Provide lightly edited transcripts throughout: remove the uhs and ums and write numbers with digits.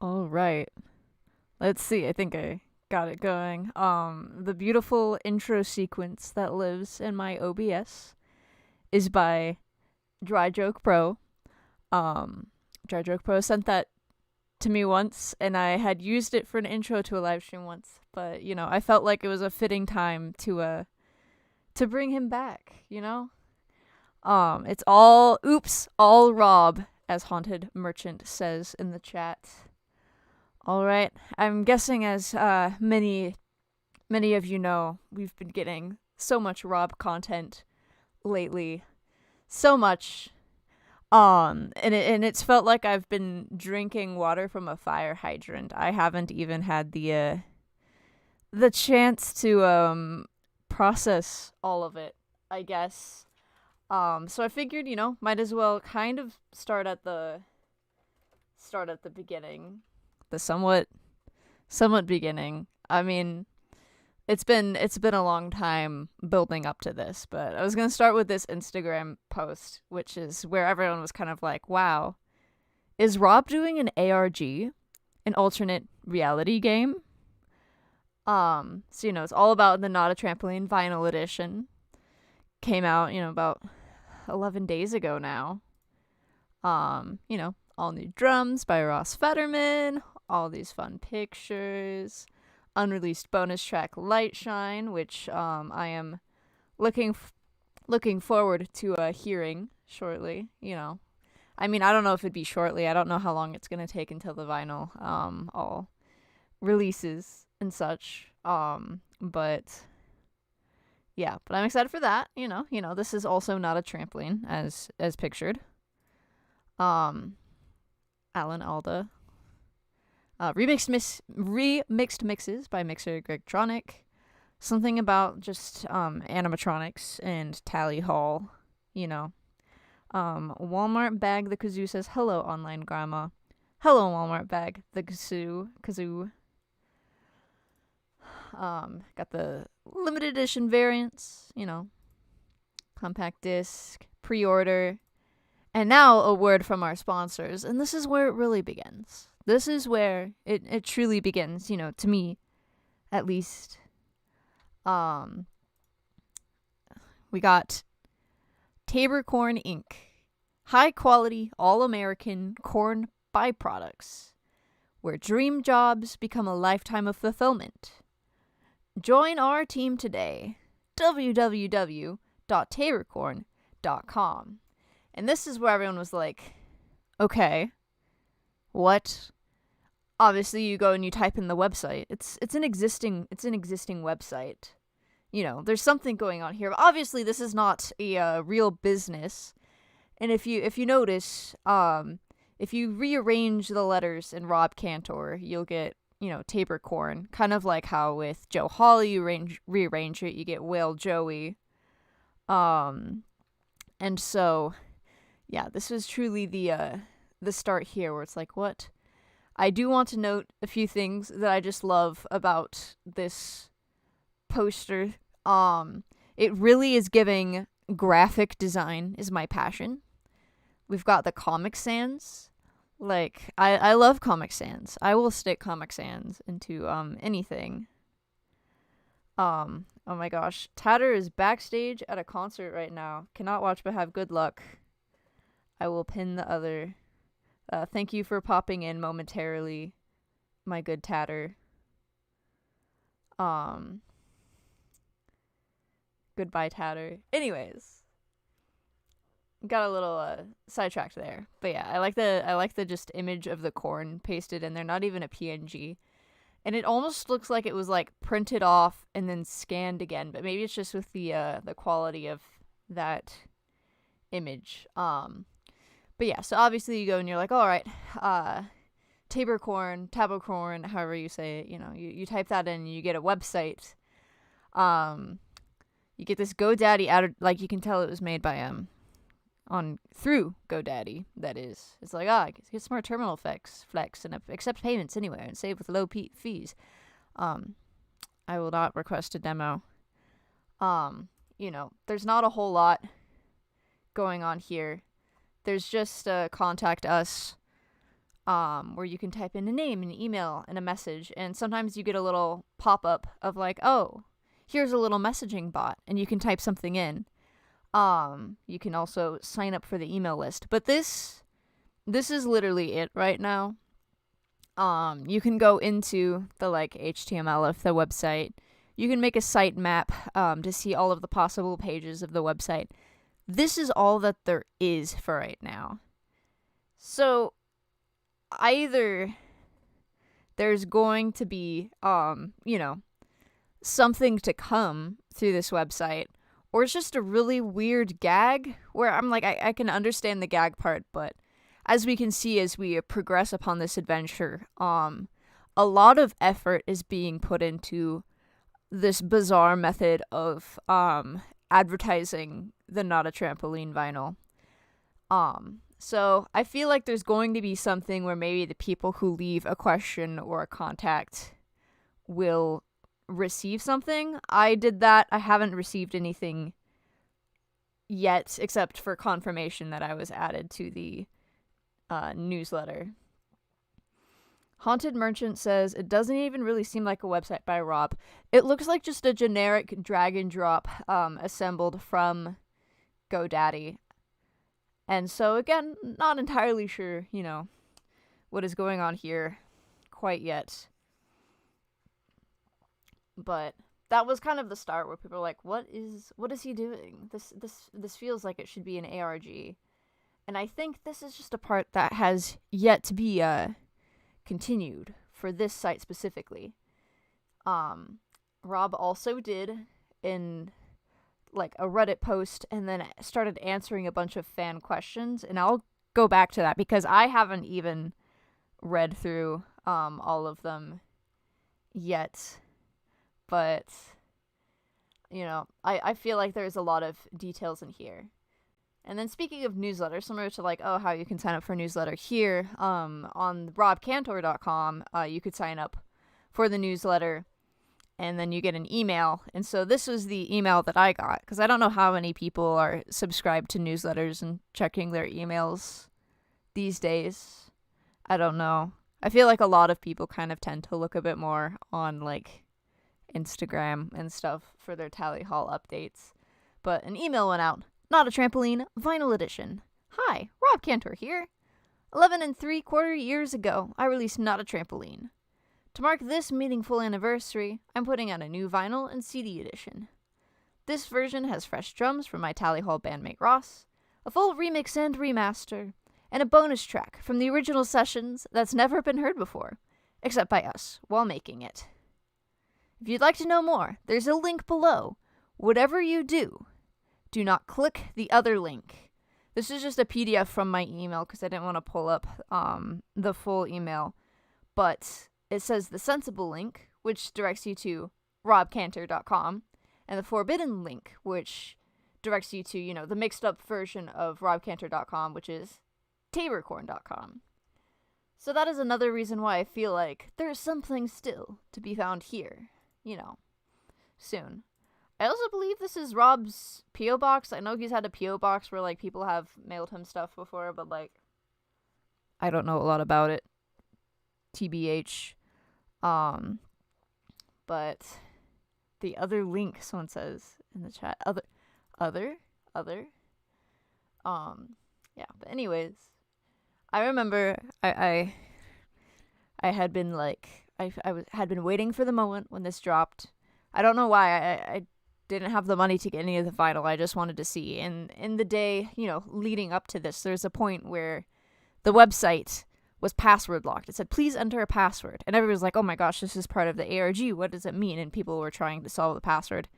All right. Let's see. I think I got it going. The beautiful intro sequence that lives in my OBS is by Dry Joke Pro. Um, Dry Joke Pro sent that to me once, and I had used it for an intro to a live stream once. But I felt like it was a fitting time to bring him back. It's all Rob, as Haunted Merchant says in the chat. All right. I'm guessing as many of you know, we've been getting so much Rob content lately. So much. And it's felt like I've been drinking water from a fire hydrant. I haven't even had the chance to process all of it, I guess. So I figured, might as well kind of start at the beginning. The somewhat beginning. I mean, it's been a long time building up to this, but I was gonna start with this Instagram post, which is where everyone was kind of like, "Wow, is Rob doing an ARG, an alternate reality game?" So it's all about the Not a Trampoline vinyl edition. Came out, about 11 days ago now. All new drums by Ross Fetterman, all these fun pictures, unreleased bonus track Light Shine, which I am looking looking forward to hearing shortly. I mean, I don't know if it'd be shortly. I don't know how long it's gonna take until the vinyl all releases and such. But yeah, but I'm excited for that. This is also not a trampoline as pictured. Um, Alan Alda. Remixed mixes by mixer Greg Tronic. Something about just animatronics and Tally Hall. Walmart Bag the Kazoo says hello online grandma. Hello Walmart Bag the Kazoo. Got the limited edition variants. Compact disc, pre-order. And now a word from our sponsors, and this is where it really begins. This is where it truly begins, to me, at least. We got Tabor Corn Inc. High quality, all American corn byproducts, where dream jobs become a lifetime of fulfillment. Join our team today. www.taborcorn.com. And this is where everyone was like, okay, what? Obviously, you go and you type in the website. It's an existing website. There's something going on here. But obviously, this is not a real business. And if you notice, if you rearrange the letters in Rob Cantor, you'll get Tabor Corn. Kind of like how with Joe Hawley you rearrange it, you get Whale Joey. And so yeah, this was truly the start here where it's like, what? I do want to note a few things that I just love about this poster. It really is giving graphic design is my passion. We've got the Comic Sans. Like, I love Comic Sans. I will stick Comic Sans into anything. Oh my gosh. Tatter is backstage at a concert right now. Cannot watch but have good luck. I will pin the other. Thank you for popping in momentarily, my good Tatter. Goodbye, Tatter. Anyways, got a little sidetracked there, but yeah, I like the just image of the corn pasted in there. Not even a PNG, and it almost looks like it was like printed off and then scanned again. But maybe it's just with the quality of that image. But yeah, so obviously you go and you're like, all right, Tabor Corn, however you say it, you type that in and you get a website. You get this GoDaddy ad, like you can tell it was made by through GoDaddy. That is, it's like get smart terminal flex and accept payments anywhere and save with low fees. I will not request a demo. There's not a whole lot going on here. There's just contact us. where you can type in a name, an email, and a message. And sometimes you get a little pop-up of like, oh, here's a little messaging bot, and you can type something in. You can also sign up for the email list. But this is literally it right now. You can go into the like HTML of the website. You can make a site map to see all of the possible pages of the website. This is all that there is for right now. So either there's going to be something to come through this website, or it's just a really weird gag where I'm like, I can understand the gag part, but as we can see as we progress upon this adventure, a lot of effort is being put into this bizarre method of advertising the Not a Trampoline vinyl. So I feel like there's going to be something where maybe the people who leave a question or a contact will receive something. I did that. I haven't received anything yet, except for confirmation that I was added to the newsletter. Haunted Merchant says, it doesn't even really seem like a website by Rob. It looks like just a generic drag and drop assembled from GoDaddy. And so, again, not entirely sure, what is going on here quite yet. But that was kind of the start where people were like, what is he doing? This feels like it should be an ARG. And I think this is just a part that has yet to be continued for this site specifically. Rob also did in like a Reddit post and then started answering a bunch of fan questions, and I'll go back to that because I haven't even read through all of them yet. But I feel like there's a lot of details in here. And then speaking of newsletters, similar to like, how you can sign up for a newsletter here, on robcantor.com, you could sign up for the newsletter and then you get an email. And so this was the email that I got, because I don't know how many people are subscribed to newsletters and checking their emails these days. I don't know. I feel like a lot of people kind of tend to look a bit more on like Instagram and stuff for their Tally Hall updates. But an email went out. Not a Trampoline, Vinyl Edition. Hi, Rob Cantor here. 11 3/4 years ago, I released Not a Trampoline. To mark this meaningful anniversary, I'm putting out a new vinyl and CD edition. This version has fresh drums from my Tally Hall bandmate Ross, a full remix and remaster, and a bonus track from the original sessions that's never been heard before, except by us while making it. If you'd like to know more, there's a link below. Whatever you do, do not click the other link. This is just a PDF from my email because I didn't want to pull up the full email. But it says the sensible link, which directs you to robcantor.com, and the forbidden link, which directs you to, the mixed up version of robcantor.com, which is taborcorn.com. So that is another reason why I feel like there's something still to be found here, soon. I also believe this is Rob's P.O. box. I know he's had a P.O. box where, like, people have mailed him stuff before, but, like, I don't know a lot about it. TBH. But the other link, someone says in the chat. Other? Yeah, but anyways. I remember I had been, like, I had been waiting for the moment when this dropped. I don't know why. I didn't have the money to get any of the vinyl. I just wanted to see. And in the day, leading up to this, there's a point where the website was password locked. It said, please enter a password. And everybody was like, oh my gosh, this is part of the ARG. What does it mean? And people were trying to solve the password.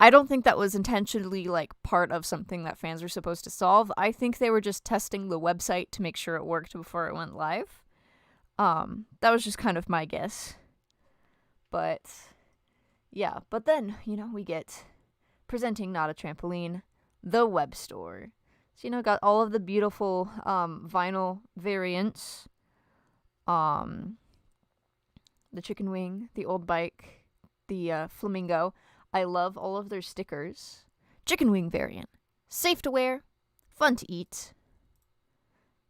I don't think that was intentionally, like, part of something that fans were supposed to solve. I think they were just testing the website to make sure it worked before it went live. That was just kind of my guess. But yeah, but then, we get presenting Not a Trampoline, the web store. So, got all of the beautiful vinyl variants. The chicken wing, the old bike, the flamingo. I love all of their stickers. Chicken wing variant. Safe to wear, fun to eat.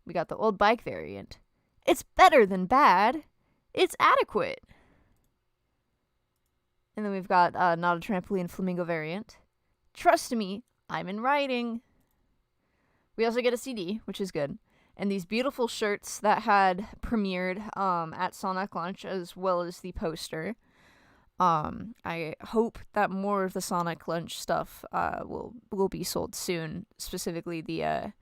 We got the old bike variant. It's better than bad. It's adequate. And then we've got not a trampoline flamingo variant. Trust me, I'm in writing. We also get a CD, which is good. And these beautiful shirts that had premiered at Sonic launch, as well as the poster. I hope that more of the Sonic launch stuff will be sold soon. Specifically the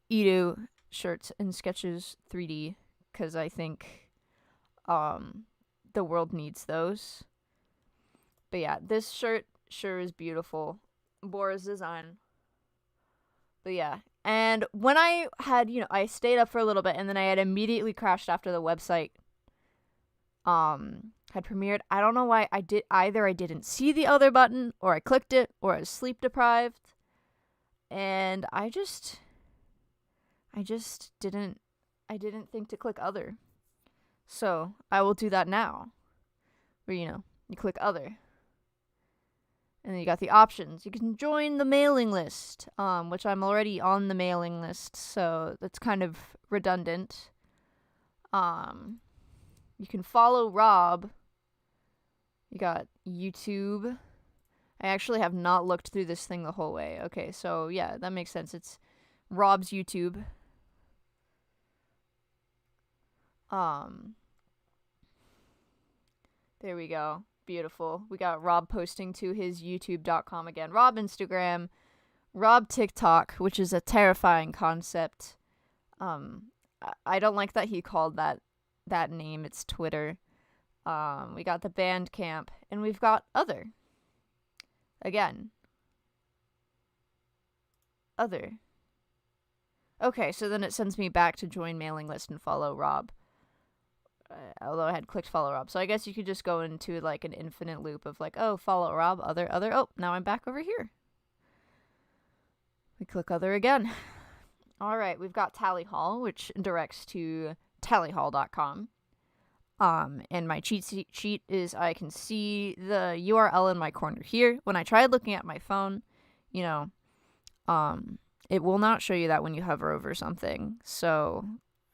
Edo shirts and sketches 3D, because I think the world needs those. But yeah, this shirt sure is beautiful. Bora's design. But yeah. And when I had, I stayed up for a little bit and then I had immediately crashed after the website had premiered. I don't know why I didn't see the other button, or I clicked it, or I was sleep deprived. And I didn't think to click other. So I will do that now. Where, you click other. And then you got the options. You can join the mailing list, which I'm already on the mailing list, so that's kind of redundant. You can follow Rob. You got YouTube. I actually have not looked through this thing the whole way. Okay, so yeah, that makes sense. It's Rob's YouTube. There we go. Beautiful. We got Rob posting to his youtube.com again. Rob Instagram, Rob TikTok, which is a terrifying concept. I don't like that he called that name. It's Twitter. We got the Bandcamp, and we've got other. Again. Other. Okay, so then it sends me back to join mailing list and follow Rob. Although I had clicked follow Rob. So I guess you could just go into like an infinite loop of like, oh, follow Rob, other. Oh, now I'm back over here. We click other again. All right, we've got Tally Hall, which directs to tallyhall.com. And my cheat sheet is I can see the URL in my corner here. When I tried looking at my phone, it will not show you that when you hover over something. So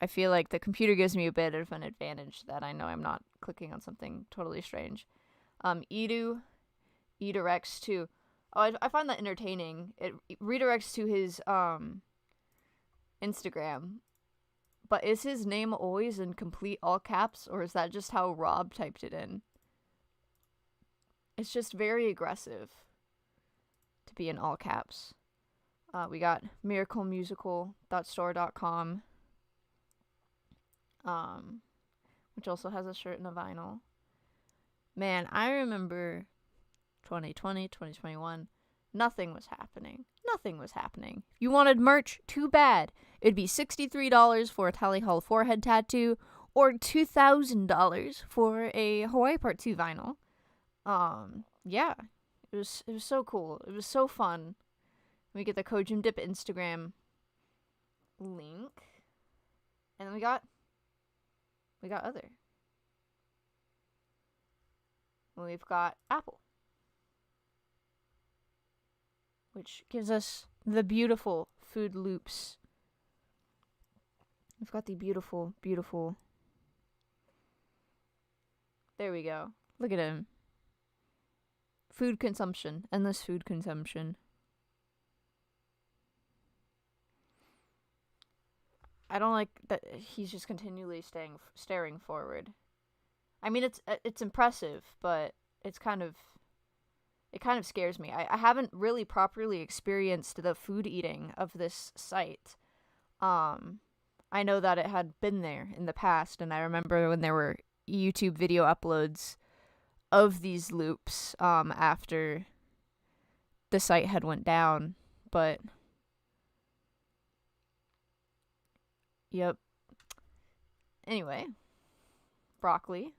I feel like the computer gives me a bit of an advantage that I know I'm not clicking on something totally strange. Edu redirects to... Oh, I find that entertaining. It redirects to his Instagram. But is his name always in complete all caps, or is that just how Rob typed it in? It's just very aggressive to be in all caps. We got miraclemusical.store.com. Which also has a shirt and a vinyl. Man, I remember 2020, 2021, nothing was happening. If you wanted merch, too bad. It'd be $63 for a Tally Hall forehead tattoo, or $2,000 for a Hawaii Part 2 vinyl. Yeah, it was so cool. It was so fun. We get the Kojim Dip Instagram link, and then we got other. We've got Apple, which gives us the beautiful food loops. We've got the beautiful, beautiful... There we go. Look at him. Food consumption. Endless food consumption. I don't like that he's just continually staring forward. I mean, it's impressive, but it kind of scares me. I haven't really properly experienced the food eating of this site. I know that it had been there in the past, and I remember when there were YouTube video uploads of these loops after the site had went down, but yep. Anyway, broccoli.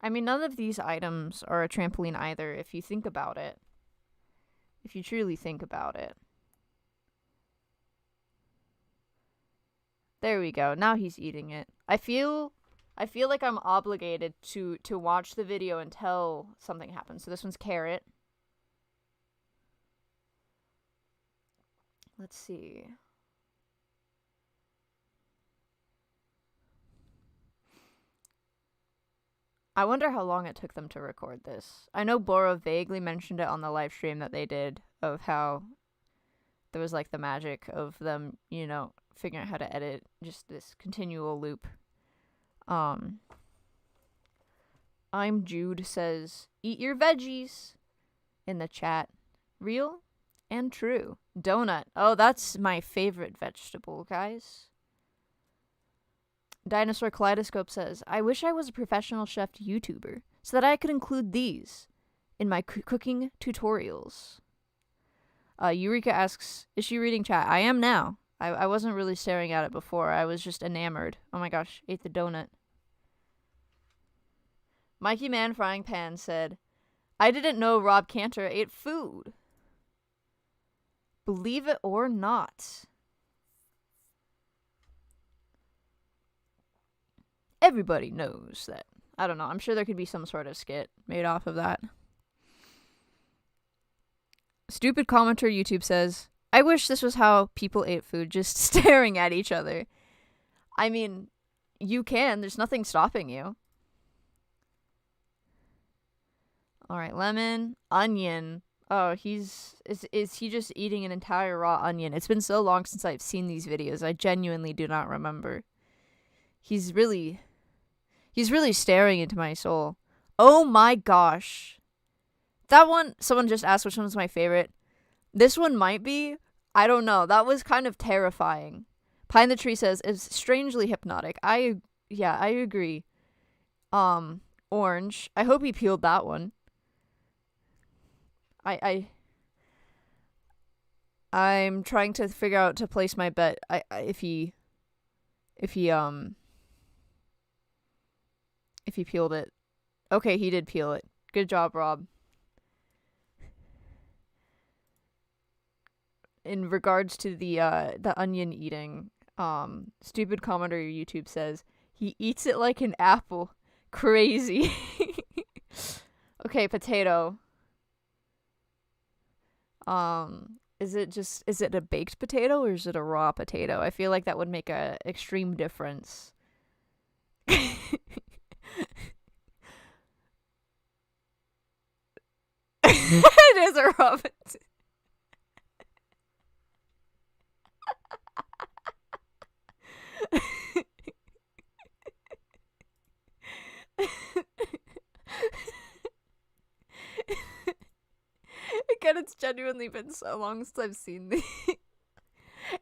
I mean, none of these items are a trampoline either, if you think about it. If you truly think about it. There we go. Now he's eating it. I feel like I'm obligated to watch the video until something happens. So this one's carrot. Let's see. I wonder how long it took them to record this. I know Bora vaguely mentioned it on the live stream that they did of how there was like the magic of them, you know, figuring out how to edit just this continual loop. I'm Jude says, eat your veggies in the chat. Real and true. Donut. Oh, that's my favorite vegetable, guys. Dinosaur Kaleidoscope says, I wish I was a professional chef YouTuber so that I could include these in my cooking tutorials. Eureka asks, is she reading chat? I am now. I wasn't really staring at it before. I was just enamored. Oh my gosh, ate the donut. Mikey Man Frying Pan said, I didn't know Rob Cantor ate food. Believe it or not. Everybody knows that. I don't know. I'm sure there could be some sort of skit made off of that. Stupid commenter YouTube says, I wish this was how people ate food, just staring at each other. I mean, you can. There's nothing stopping you. Alright, lemon, onion. Oh, is he just eating an entire raw onion? It's been so long since I've seen these videos. I genuinely do not remember. He's really staring into my soul. Oh my gosh. That one, someone just asked which one was my favorite. This one might be. I don't know. That was kind of terrifying. Pie in the Tree says, it's strangely hypnotic. I agree. Orange. I hope he peeled that one. I'm trying to figure out to place my bet. If he peeled it. Okay, he did peel it. Good job, Rob. In regards to the onion eating, stupid commenter YouTube says he eats it like an apple. Crazy. Okay, potato. Is it a baked potato or is it a raw potato? I feel like that would make a extreme difference. It is a raw potato. Again, it's genuinely been so long since I've seen these.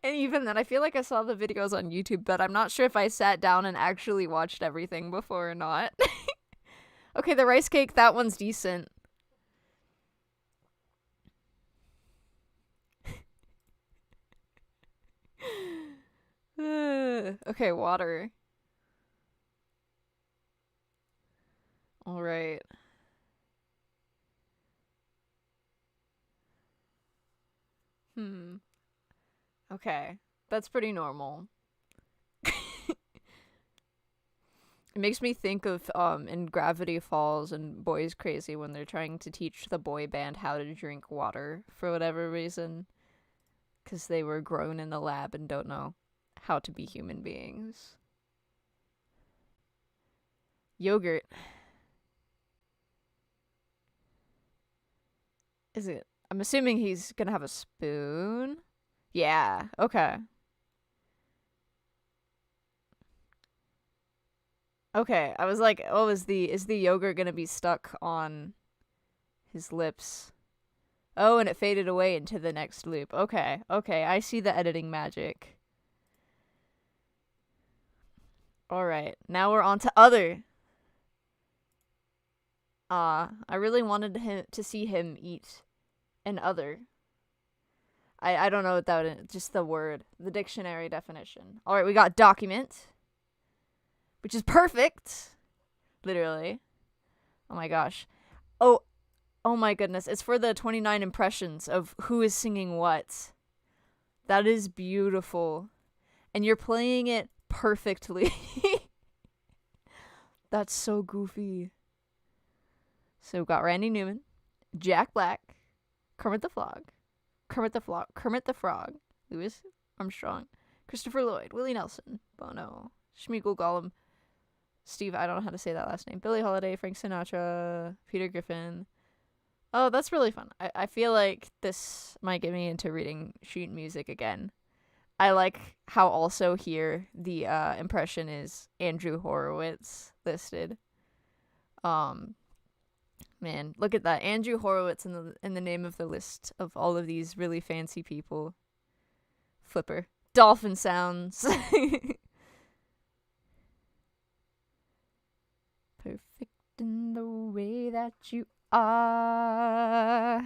And even then, I feel like I saw the videos on YouTube, but I'm not sure if I sat down and actually watched everything before or not. Okay, the rice cake, that one's decent. Okay, water. Alright. Okay. That's pretty normal. It makes me think of in Gravity Falls and Boys Crazy when they're trying to teach the boy band how to drink water for whatever reason. Because they were grown in the lab and don't know how to be human beings. Yogurt. Is it? I'm assuming he's gonna have a spoon. Yeah, okay. Okay, I was like, oh, is the yogurt gonna be stuck on his lips? Oh, and it faded away into the next loop. Okay, I see the editing magic. Alright, now we're on to other. I really wanted to see him eat an other. I don't know what that would, just the word, the dictionary definition. Alright, we got document, which is perfect. Literally. Oh my gosh. Oh my goodness. It's for the 29 impressions of who is singing what. That is beautiful. And you're playing it perfectly. That's so goofy. So we've got Randy Newman, Jack Black, Kermit the Frog, Louis Armstrong, Christopher Lloyd, Willie Nelson, Bono, Schmeagol Gollum, Steve, I don't know how to say that last name, Billie Holiday, Frank Sinatra, Peter Griffin. Oh, that's really fun. I feel like this might get me into reading sheet music again. I like how also here the impression is Andrew Horowitz listed. Man, look at that. Andrew Horowitz in the name of the list of all of these really fancy people. Flipper. Dolphin sounds. Perfect in the way that you are.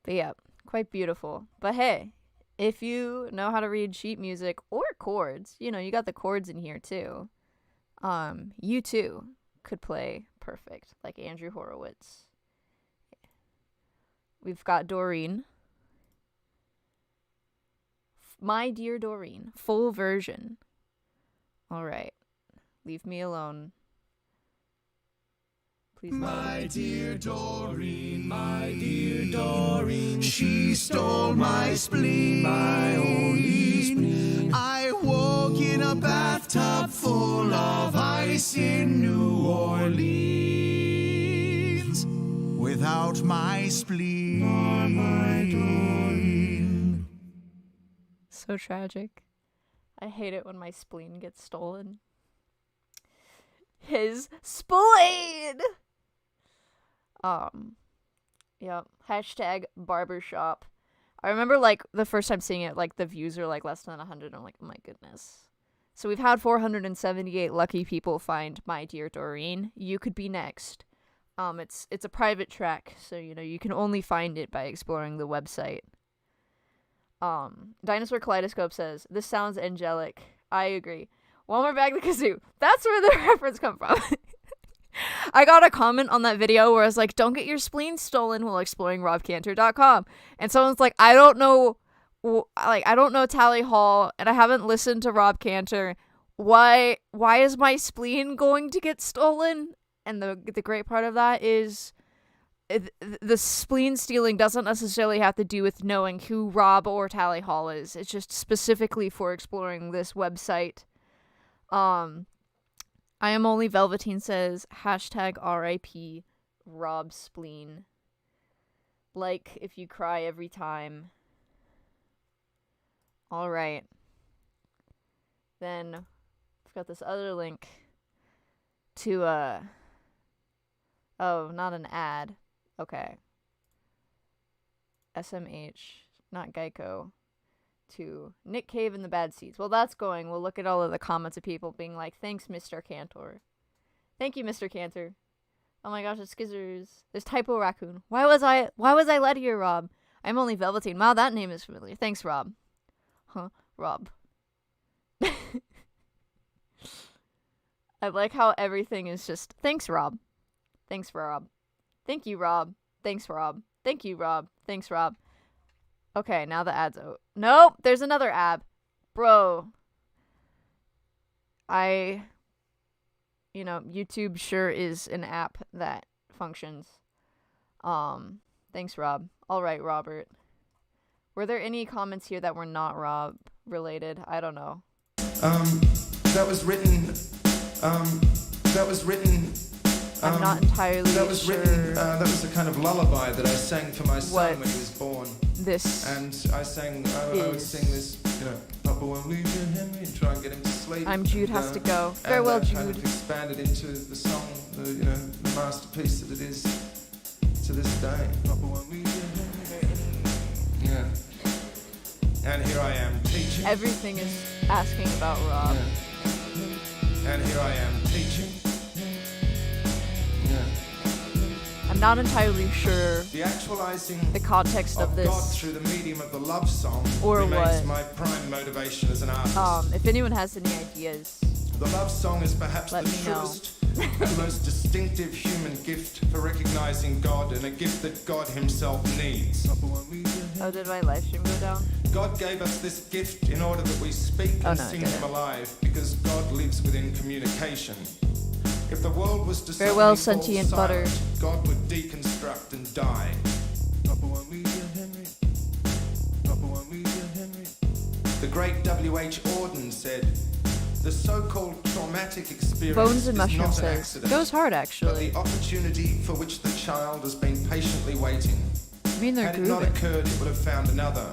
But yeah, quite beautiful. But hey, if you know how to read sheet music or chords, you got the chords in here too. You too could play perfect, like Andrew Horowitz. We've got Doreen. My Dear Doreen, full version. All right, leave me alone. Please. My dear Doreen, she stole my spleen, my only spleen. I woke in a bathtub full of ice in New Orleans, without my spleen. Oh, my Doreen. So tragic. I hate it when my spleen gets stolen. His spleen! Yep. Hashtag barbershop. I remember, the first time seeing it, the views are, less than 100. I'm like, oh my goodness. So we've had 478 lucky people find My Dear Doreen. You could be next. It's a private track, so, you can only find it by exploring the website. Dinosaur Kaleidoscope says, this sounds angelic. I agree. One more bag of kazoo. That's where the reference come from. I got a comment on that video where I was like, don't get your spleen stolen while exploring robcantor.com. And someone's like, I don't know Tally Hall, and I haven't listened to Rob Cantor. Why is my spleen going to get stolen? And the great part of that is the spleen stealing doesn't necessarily have to do with knowing who Rob or Tally Hall is. It's just specifically for exploring this website. I Am Only Velveteen says, hashtag RIP Rob Spleen. Like if you cry every time. Alright. Then I've got this other link to oh, not an ad. Okay. SMH, not Geico. To Nick Cave and the Bad Seeds. Well, that's going. We'll look at all of the comments of people being like, thanks, Mr. Cantor. Thank you, Mr. Cantor. Oh my gosh, it's Skizzers. There's Typo Raccoon. Why was I led here, Rob? I'm Only Velveteen. Wow, that name is familiar. Thanks, Rob. Huh, Rob. I like how everything is just, thanks, Rob. Thanks, Rob. Thank you, Rob. Thanks, Rob. Thank you, Rob. Thanks, Rob. Okay, now the ad's out. Nope, there's another ad. Bro. YouTube sure is an app that functions. Thanks, Rob. All right, Robert. Were there any comments here that were not Rob related? I don't know. That was written. I'm not entirely that was sure. Written, that was a kind of lullaby that I sang for my son when he was born. This and I would sing this, Papa won't leave you, Henry, and try and get him to sleep. I'm Jude and, has to go. Farewell, and Jude. Kind of expanded into the song, the masterpiece that it is to this day. Papa won't leave you, Henry. Yeah. And here I am teaching. Everything is asking about Rob. Yeah. And here I am teaching. I'm not entirely sure the actualizing the context of this God through the medium of the love song or remains what my prime motivation as an artist. If anyone has any ideas, the love song is perhaps the truest and most distinctive human gift for recognizing God, and a gift that God himself needs. Oh, did my live stream go down? God gave us this gift in order that we speak and sing him alive, because God lives within communication. If the world was to farewell, suddenly sentient fall silent, butter. God would deconstruct and die. Papa won't leave you, Henry. Papa won't great W.H. Auden said, the so-called traumatic experience Bones and is Mushroom not an says, accident, goes hard but actually. the opportunity for which the child has been patiently waiting. I mean, they're Had it not grooving. occurred, it would have found another,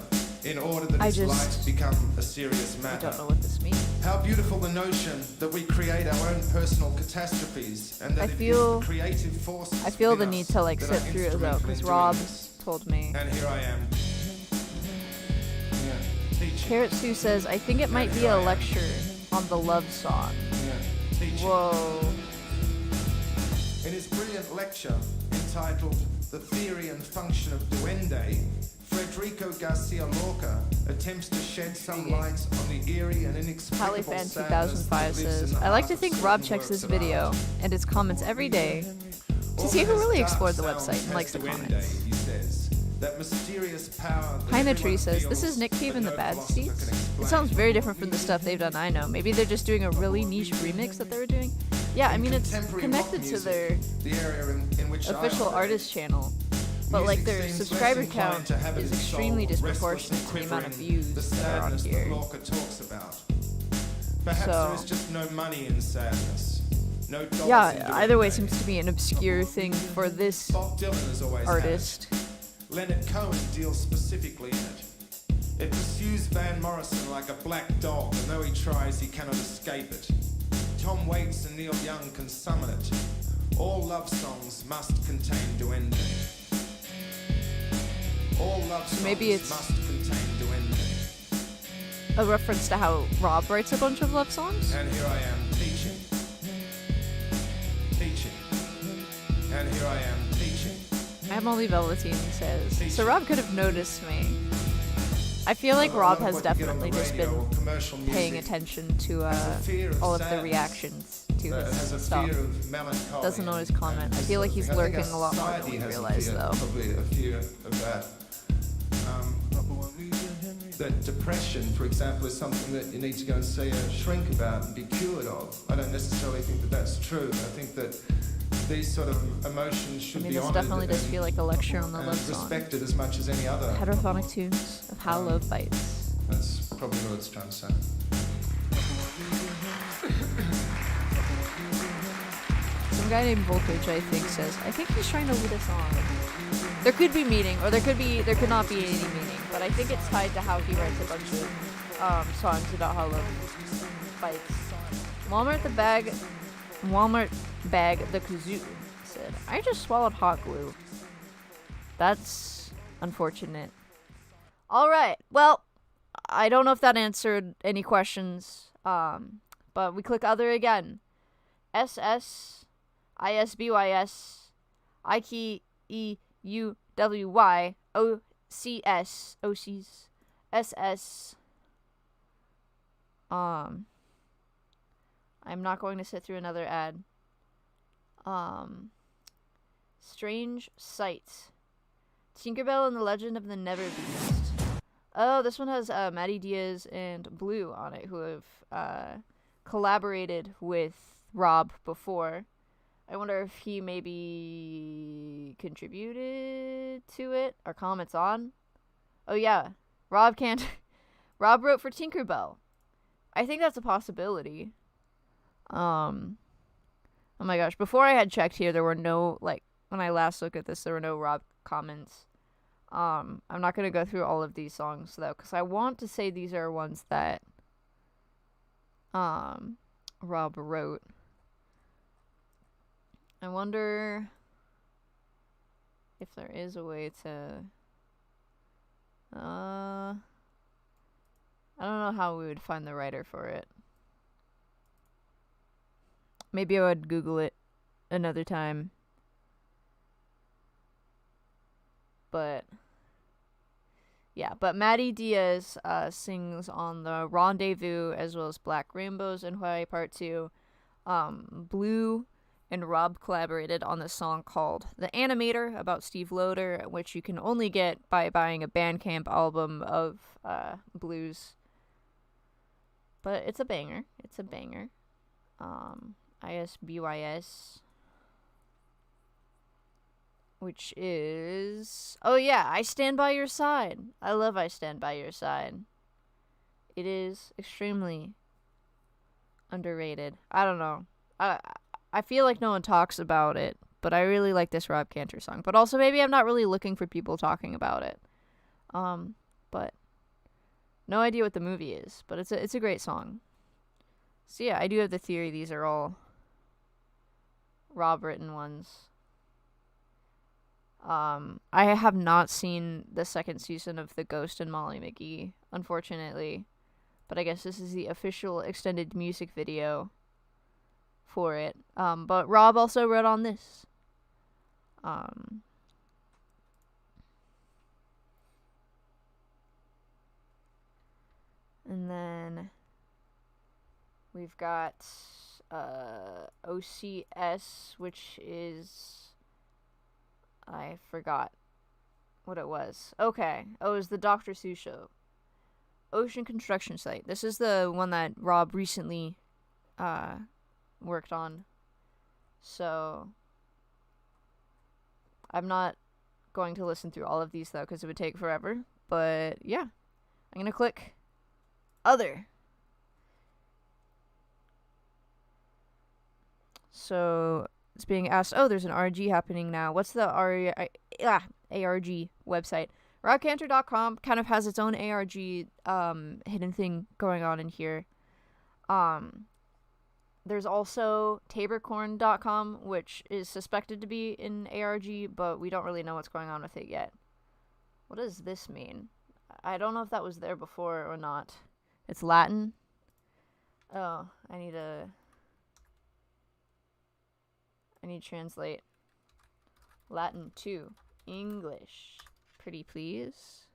in order that its life become a serious I matter. don't know what this means. How beautiful the notion that we create our own personal catastrophes, and that it is the creative forces I feel the within need us to like that sit are through it though, instrumental because in doing Rob this. told me. And here I am. Yeah, teaching. Carrot Sue says, I think it might be a lecture on the love song. Yeah, teaching. Whoa. In his brilliant lecture entitled The Theory and Function of Duende, Federico Garcia Lorca attempts to shed some light on the eerie and inexplicable Pallyfan sadness 2005 that lives says, in the I like heart to of think certain Rob checks works this of video art. and his comments every day to see who really explored the website and likes the comments. He says, that mysterious power that Jaime everyone Tree says, this feels, is Nick Cave but and the no Bad philosopher Seats. can It explain. sounds very different from the stuff they've done, I know. Maybe they're just doing a really niche remix that they were doing. Yeah, I mean, it's Contemporary connected rock to music, their the area in which I official operate, artist channel. But like music their seems subscriber less inclined count to have is its extremely soul disproportionate to restless the amount of and quivering, views the that are on sadness here. that Lorca talks about. Perhaps So- there is just no money in sadness. No dollars in Yeah, doing either way things. seems to be an obscure thing for this Bob Dylan has always had it. artist. Leonard Cohen deals specifically in it. It pursues Van Morrison like a black dog, and though he tries, he cannot escape it. Tom Waits and Neil Young can summon it. All love songs must contain duende. All love songs Maybe it's- must contain duende. A reference to how Rob writes a bunch of love songs? And here I am teaching. Teaching. And here I am teaching. Emily Velveteen says, so Rob could have noticed me. I feel like Rob has definitely just been paying attention to all of the reactions to his stuff. Doesn't always comment. I feel like he's lurking a lot more than we realize, though. Probably a fear of that. That depression, for example, is something that you need to go and see a shrink about and be cured of. I don't necessarily think that that's true. I think that these sort of emotions should I mean, be this honoured definitely does and- feel like a lecture on the and love song. respected as much as any other. Heterophonic tunes of how love bites. That's probably what it's trying to say. Some guy named Voltage, I think, says, I think he's trying to lead us on. There could be meaning, or there could not be any meaning, but I think it's tied to how he writes a bunch of songs about how love bites. Walmart bag the kazoo said, I just swallowed hot glue. That's unfortunate. Alright, well, I don't know if that answered any questions, but we click other again. SS ISBYS IKEUWY OCS OCs SS. I'm not going to sit through another ad. Strange Sights. Tinkerbell and the Legend of the Never Beast. Oh, this one has Maddie Diaz and Blue on it, who have collaborated with Rob before. I wonder if he maybe contributed to it or comments on. Oh yeah, Rob wrote for Tinkerbell. I think that's a possibility. Oh my gosh, before I had checked here, there were no, like, when I last looked at this, there were no Rob comments. I'm not gonna go through all of these songs though, because I want to say these are ones that Rob wrote. I wonder if there is a way to I don't know how we would find the writer for it. Maybe I would Google it another time. But yeah, but Maddie Diaz sings on the Rendezvous as well as Black Rainbows and Hawaii Part 2. Blue and Rob collaborated on this song called The Animator about Steve Loader, which you can only get by buying a Bandcamp album of Blues. But it's a banger. It's a banger. ISBYS. Which is... Oh yeah, I Stand By Your Side. I love I Stand By Your Side. It is extremely underrated. I don't know. I feel like no one talks about it, but I really like this Rob Cantor song. But also maybe I'm not really looking for people talking about it. But no idea what the movie is, but it's a great song. So yeah, I do have the theory these are all Rob written ones. I have not seen the second season of The Ghost and Molly McGee, unfortunately. But I guess this is the official extended music video for it. But Rob also wrote on this. And then we've got OCS, which is... I forgot what it was. Okay. Oh, it was the Dr. Seuss show. Ocean Construction Site. This is the one that Rob recently worked on. So I'm not going to listen through all of these, though, because it would take forever. But, yeah. I'm going to click Other. So it's being asked, oh, there's an ARG happening now. What's the ARG website? RobCantor.com kind of has its own ARG hidden thing going on in here. There's also Taborcorn.com, which is suspected to be in ARG, but we don't really know what's going on with it yet. What does this mean? I don't know if that was there before or not. It's Latin. Oh, I need to translate Latin to English. Pretty please.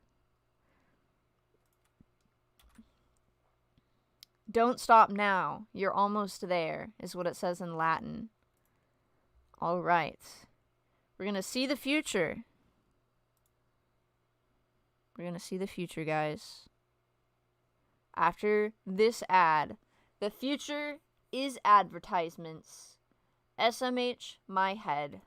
Don't stop now. You're almost there, is what it says in Latin. All right. We're going to see the future. We're going to see the future, guys. After this ad. The future is advertisements. SMH, my head.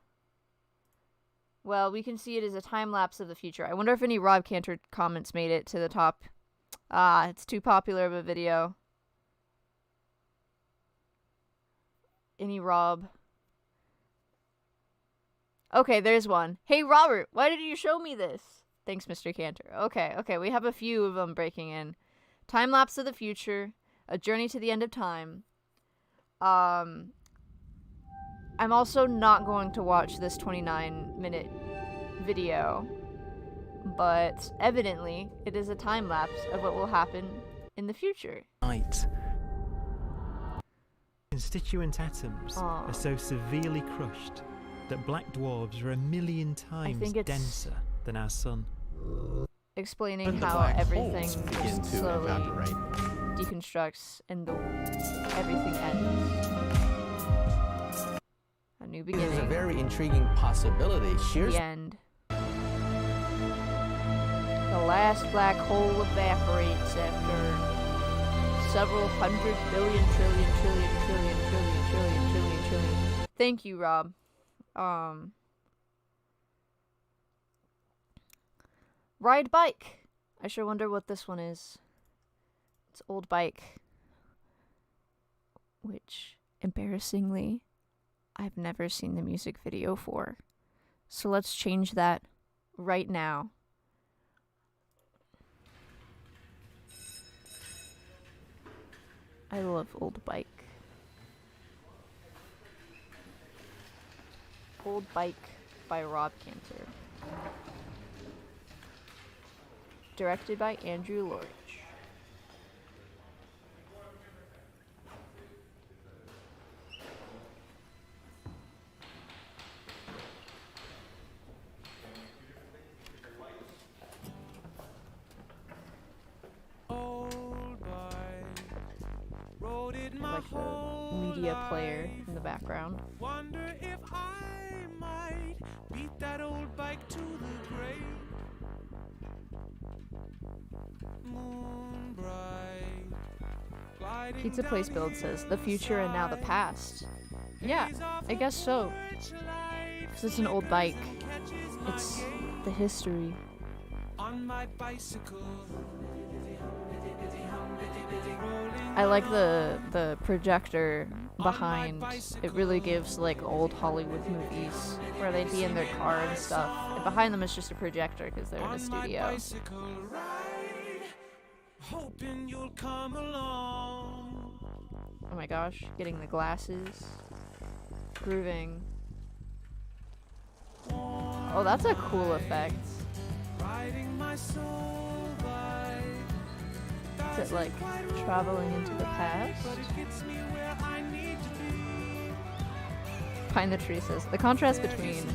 Well, we can see it as a time-lapse of the future. I wonder if any Rob Cantor comments made it to the top. It's too popular of a video. Any Rob? Okay, there's one. Hey, Robert, why did you show me this? Thanks, Mr. Cantor. Okay, we have a few of them breaking in. Time-lapse of the future. A journey to the end of time. I'm also not going to watch this 29-minute video, but evidently it is a time-lapse of what will happen in the future. Light. Constituent atoms are so severely crushed that black dwarfs are 1,000,000 times denser than our sun. Explaining how everything just slowly deconstructs and everything ends. A new beginning. It's a very intriguing possibility. Here's the end. The last black hole evaporates after several hundred billion trillion. Thank you, Rob. Ride bike. I sure wonder what this one is. It's old bike. Which, embarrassingly, I've never seen the music video for. So let's change that right now. I love Old Bike. Old Bike by Rob Cantor. Directed by Andrew Lorich. Like the media player in the background. Wonder if I might beat that old bike to the grave. Moon bright. Pizza Place Build says, the future and now the past. Yeah, I guess so. Because it's an old bike. It's the history. On my bicycle. I like the projector behind. It really gives like old Hollywood movies where they'd be in their car and stuff. And behind them is just a projector because they're in a studio. Hoping you'll come along. Oh my gosh, getting the glasses. Grooving. Oh, that's a cool effect. Riding my soul by. Is it like traveling into the past? But it gets me where I need to be. Behind the tree says, the contrast between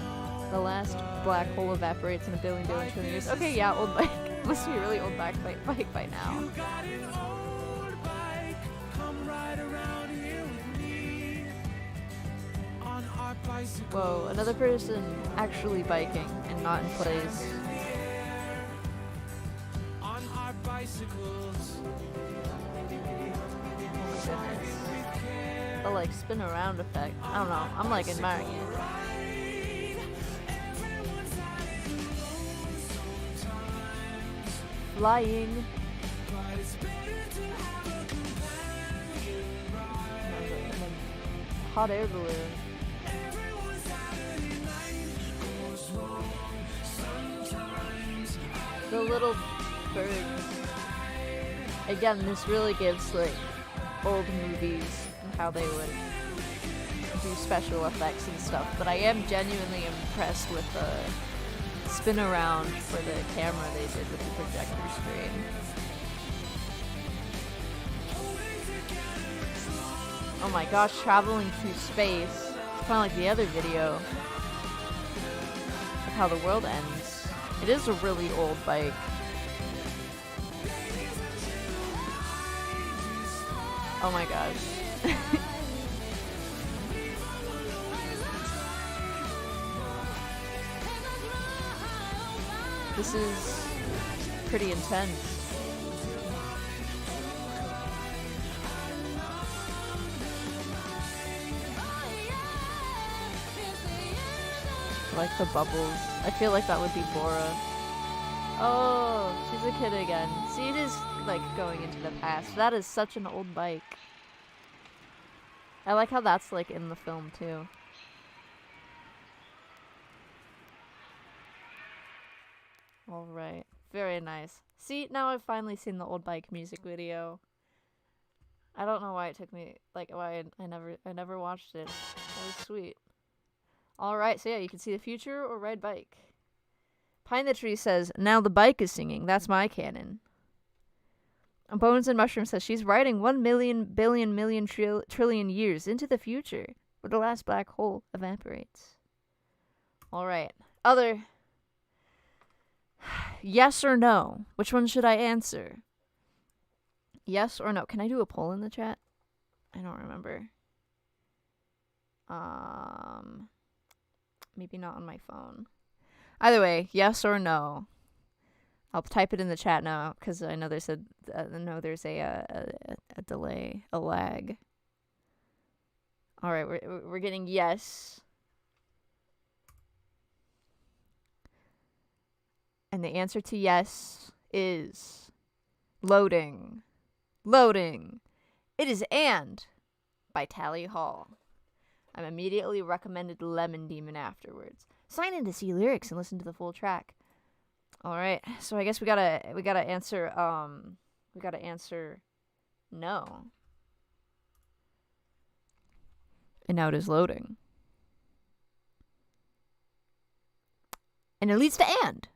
the last black hole evaporates in a billion trillion years. Okay, yeah, old bike. Must be a really old bike by now. You got an old bike. Come ride around here with me. On our bicycle. Whoa, another person actually biking and not in plays. On our bicycles. Oh my goodness. The like spin around effect. I don't know. I'm like admiring it. Flying. Hot air balloon. The little birds. Again, this really gives like old movies and how they would do special effects and stuff. But I am genuinely impressed with the spin around for the camera they did with the projector screen. Oh my gosh, traveling through space. It's kind of like the other video of how the world ends. It is a really old bike. Oh my gosh. This is pretty intense. I like the bubbles. I feel like that would be Bora. Oh, she's a kid again. See, it is like going into the past. That is such an old bike. I like how that's like in the film too. Alright. Very nice. See, now I've finally seen the old bike music video. I don't know why it took me, like, why I never watched it. That was sweet. Alright, so yeah, you can see the future or ride bike. Pine the Tree says, now the bike is singing. That's my canon. Bones and Mushroom says, she's riding 1 million billion million trillion years into the future where the last black hole evaporates. Alright. Other... Yes or no? Which one should I answer? Yes or no? Can I do a poll in the chat? I don't remember. Maybe not on my phone. Either way, yes or no. I'll type it in the chat now because I know there's there's a delay, a lag. All right, we're getting yes. And the answer to yes is loading. Loading. It is And by Tally Hall. I'm immediately recommended Lemon Demon afterwards. Sign in to see lyrics and listen to the full track. All right, so I guess we gotta answer no. And now it is loading. And it leads to and.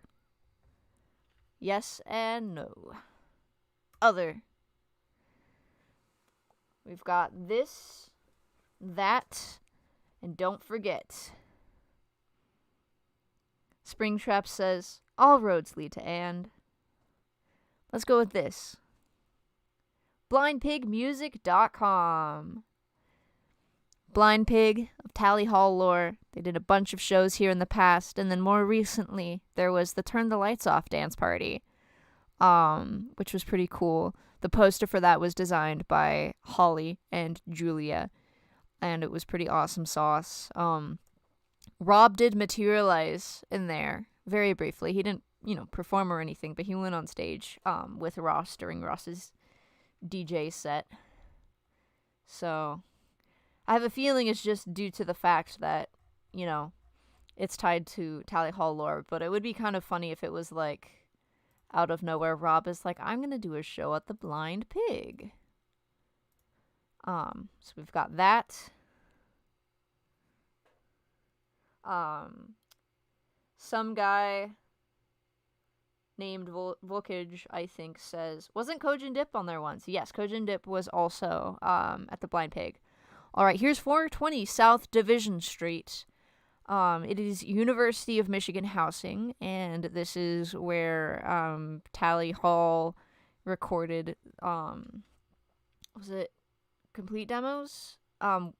Yes and no. Other. We've got this, that, and don't forget. Springtrap says, all roads lead to and. Let's go with this. BlindPigMusic.com. Blind Pig of Tally Hall lore. They did a bunch of shows here in the past, and then more recently there was the Turn the Lights Off dance party, which was pretty cool. The poster for that was designed by Holly and Julia, and it was pretty awesome sauce. Rob did materialize in there very briefly. He didn't, perform or anything, but he went on stage with Ross during Ross's DJ set. So I have a feeling it's just due to the fact that, you know, it's tied to Tally Hall lore, but it would be kind of funny if it was like out of nowhere Rob is like, I'm gonna do a show at the Blind Pig. So we've got that. Some guy named Volkage, I think, says, wasn't Kojin Dip on there once? Yes, Kojin Dip was also at the Blind Pig. Alright, here's 420 South Division Street. It is University of Michigan housing, and this is where Tally Hall recorded, was it complete demos? I'm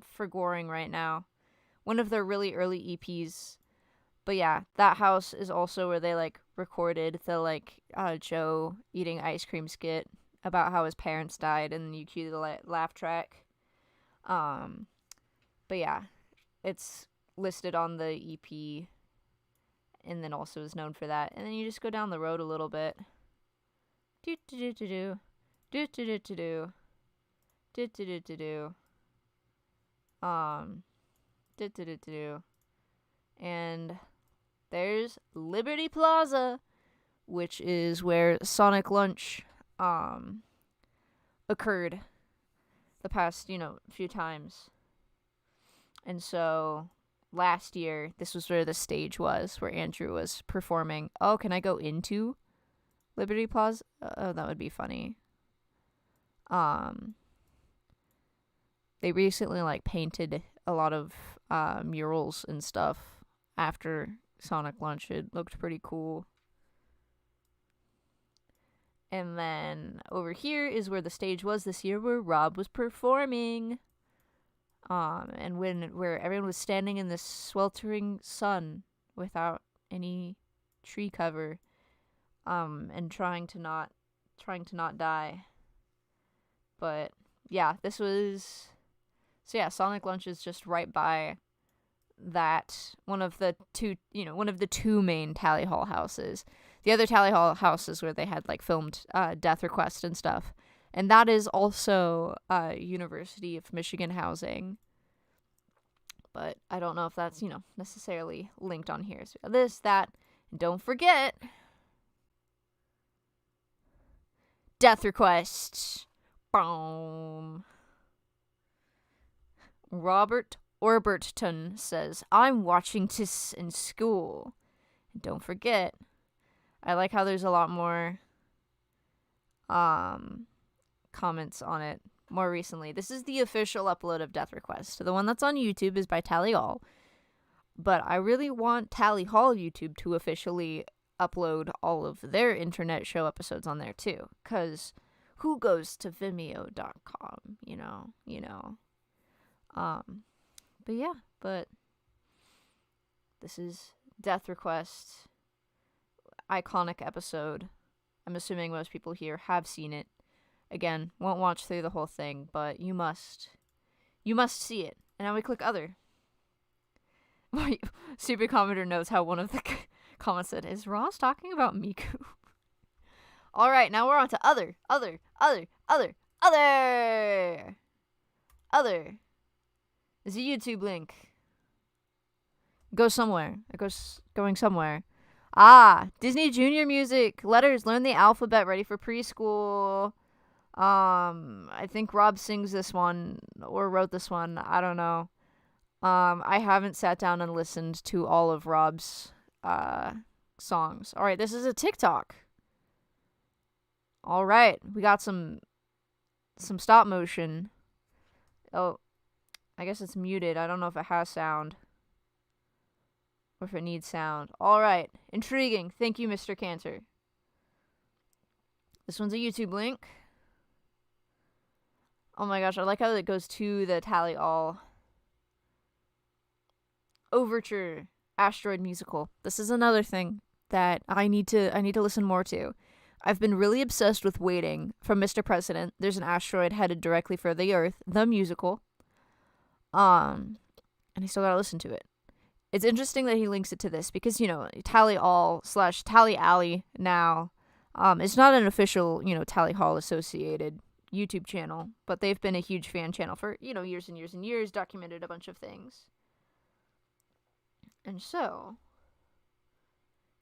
forgoing right now. One of their really early EPs. But yeah, that house is also where they, like, recorded the, like, Joe eating ice cream skit about how his parents died, and you cue the laugh track. But yeah, it's listed on the EP, and then also is known for that. And then you just go down the road a little bit. Do-do-do-do-do. Do-do-do-do-do. Do-do-do-do-do. Do-do-do-do-do. And there's Liberty Plaza, which is where Sonic Lunch occurred the past, few times. And so last year, this was where the stage was, where Andrew was performing. Oh, can I go into Liberty Plaza? Oh, that would be funny. They recently, painted a lot of murals and stuff after Sonic Lunch. It looked pretty cool. And then over here is where the stage was this year, where Rob was performing. And where everyone was standing in this sweltering sun without any tree cover, and trying to not die. But yeah, this was. So yeah, Sonic Lunch is just right by that, one of the two main Tally Hall houses. The other Tally Hall house is where they had filmed Death Request and stuff. And that is also University of Michigan housing. But I don't know if that's, necessarily linked on here. So this, that, and don't forget Death Request. Boom. Robert Orberton says, I'm watching this in school. And don't forget, I like how there's a lot more comments on it more recently. This is the official upload of Death Request. The one that's on YouTube is by Tally Hall. But I really want Tally Hall YouTube to officially upload all of their internet show episodes on there too. Because who goes to Vimeo.com, you know? But this is Death Request, iconic episode. I'm assuming most people here have seen it. Again, won't watch through the whole thing, but you must see it. And now we click other. Super Commenter knows how one of the comments said, is Ross talking about Miku? Alright, now we're on to other. There's a YouTube link. Go somewhere. It goes going somewhere. Disney Junior music. Letters. Learn the alphabet. Ready for preschool. I think Rob sings this one or wrote this one. I don't know. I haven't sat down and listened to all of Rob's songs. All right, this is a TikTok. All right, we got some stop motion. Oh, I guess it's muted. I don't know if it has sound or if it needs sound. All right, intriguing. Thank you, Mr. Cantor. This one's a YouTube link. Oh my gosh, I like how it goes to the Tally Hall Overture Asteroid musical. This is another thing that I need to listen more to. I've been really obsessed with Waiting from Mr. President. There's an asteroid headed directly for the Earth, the musical. And I still gotta listen to it. It's interesting that he links it to this because, Tally All / Tally Alley now It's not an official, Tally Hall associated YouTube channel, but they've been a huge fan channel for, years and years and years, documented a bunch of things. And so,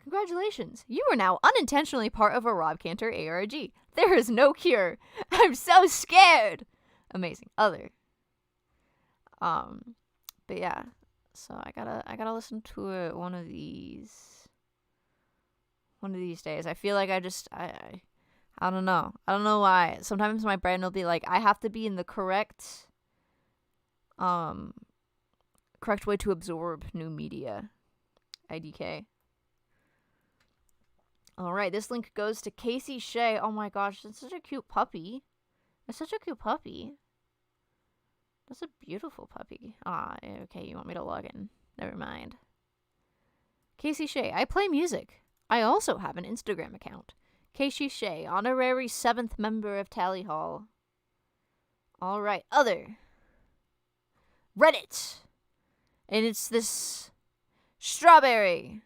congratulations! You are now unintentionally part of a Rob Cantor ARG. There is no cure. I'm so scared! Amazing. Other. But yeah. So I gotta listen to it one of these days. I feel like I don't know. I don't know why. Sometimes my brain will be like, I have to be in the correct way to absorb new media. IDK. Alright, this link goes to Casey Shea. Oh my gosh, that's such a cute puppy. That's such a cute puppy. That's a beautiful puppy. Okay, you want me to log in. Never mind. Casey Shea, I play music. I also have an Instagram account. Casey Shea, honorary 7th member of Tally Hall. Alright, other. Reddit. And it's this strawberry.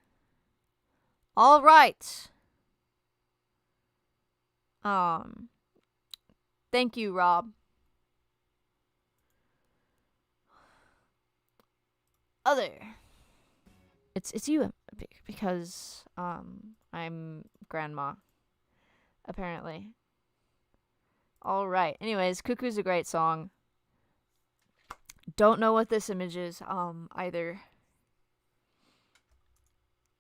Alright. Thank you, Rob. Other. It's you, because I'm grandma, apparently. All right. Anyways, Cuckoo's a great song. Don't know what this image is either.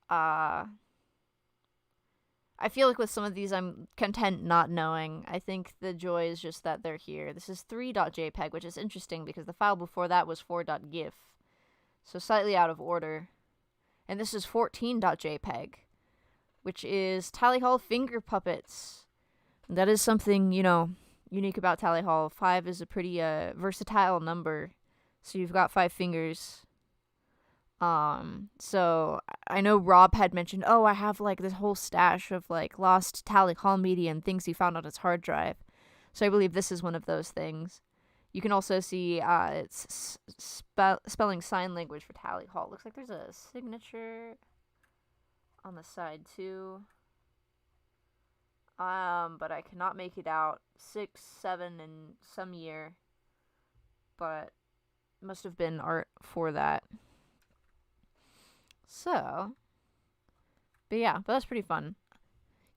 I feel like with some of these I'm content not knowing. I think the joy is just that they're here. This is 3.jpg, which is interesting because the file before that was 4.gif. So slightly out of order. And this is 14.jpg, which is Tally Hall finger puppets. That is something, unique about Tally Hall. 5 is a pretty versatile number. So you've got 5 fingers. So I know Rob had mentioned, I have like this whole stash of like lost Tally Hall media and things he found on his hard drive. So I believe this is one of those things. You can also see it's spelling sign language for Tally Hall. Looks like there's a signature on the side too. But I cannot make it out. 6, 7, and some year. But must have been art for that. So, but that's pretty fun.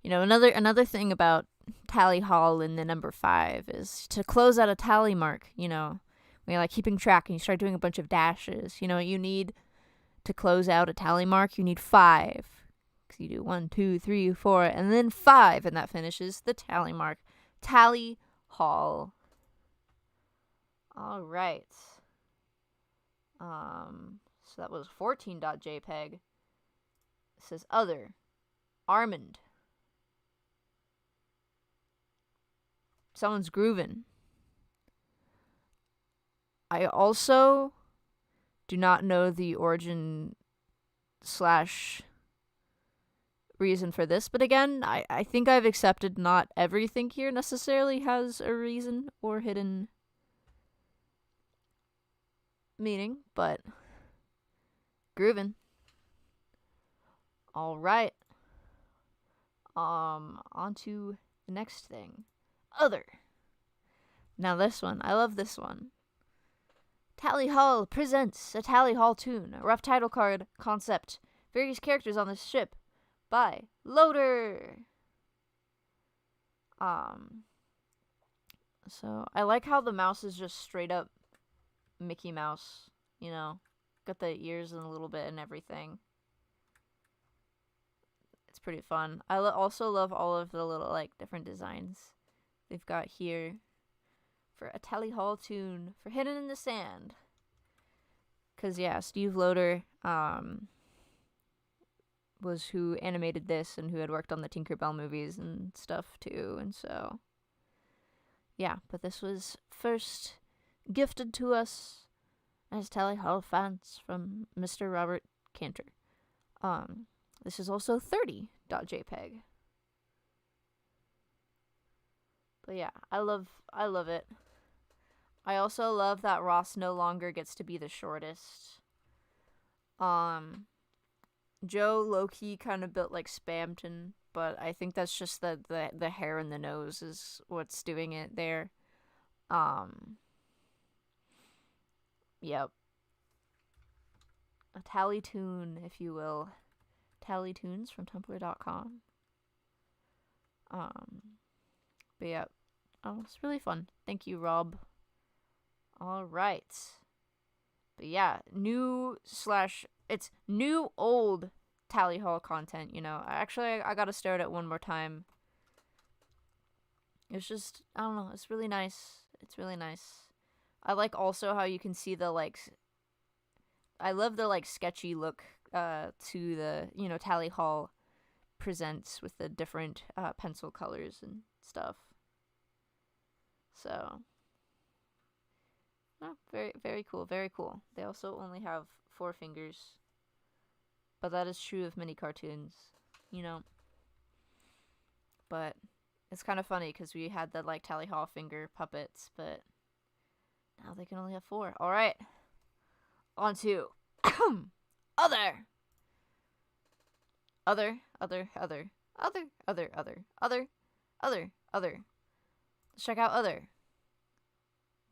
Another thing about Tally Hall in the number 5 is to close out a tally mark, when you're like keeping track and you start doing a bunch of dashes. You know what you need to close out a tally mark? You need 5. Because you do 1, 2, 3, 4, and then 5, and that finishes the tally mark. Tally Hall. All right. So that was 14.jpg. It says other. Armand. Someone's grooving. I also do not know the origin / reason for this, but again, I think I've accepted not everything here necessarily has a reason or hidden meaning, but groovin'. All right. On to the next thing. Other. Now this one, I love this one. Tally Hall presents a Tally Hall tune, a rough title card concept, various characters on this ship by Loader. So I like how the mouse is just straight up Mickey Mouse, got the ears and a little bit and everything. It's pretty fun. I also love all of the little different designs they've got here for a Tally Hall tune for Hidden in the Sand. Cause Steve Loader was who animated this and who had worked on the Tinkerbell movies and stuff too, and so but this was first gifted to us as Tally Hall fans from Mr. Robert Cantor. This is also 30.jpg. But I love it. I also love that Ross no longer gets to be the shortest. Joe low-key kind of built Spamton but I think that's just the hair and the nose is what's doing it there. Yep. A tally tune, if you will. Tally tunes from tumblr.com. But yeah. Oh, it's really fun. Thank you, Rob. Alright. But yeah, it's new old tally hall content, you know. Actually, I gotta stare at it one more time. It's just, I don't know, it's really nice. It's really nice. I like also how you can see the, like, I love the, like, sketchy look to the, you know, tally hall presents with the different pencil colors and stuff. So, oh, very, very cool, very cool. They also only have 4 fingers, but that is true of many cartoons, you know. But it's kind of funny because we had the, like, tally hall finger puppets, but now they can only have 4. All right, on to other. Let's check out other.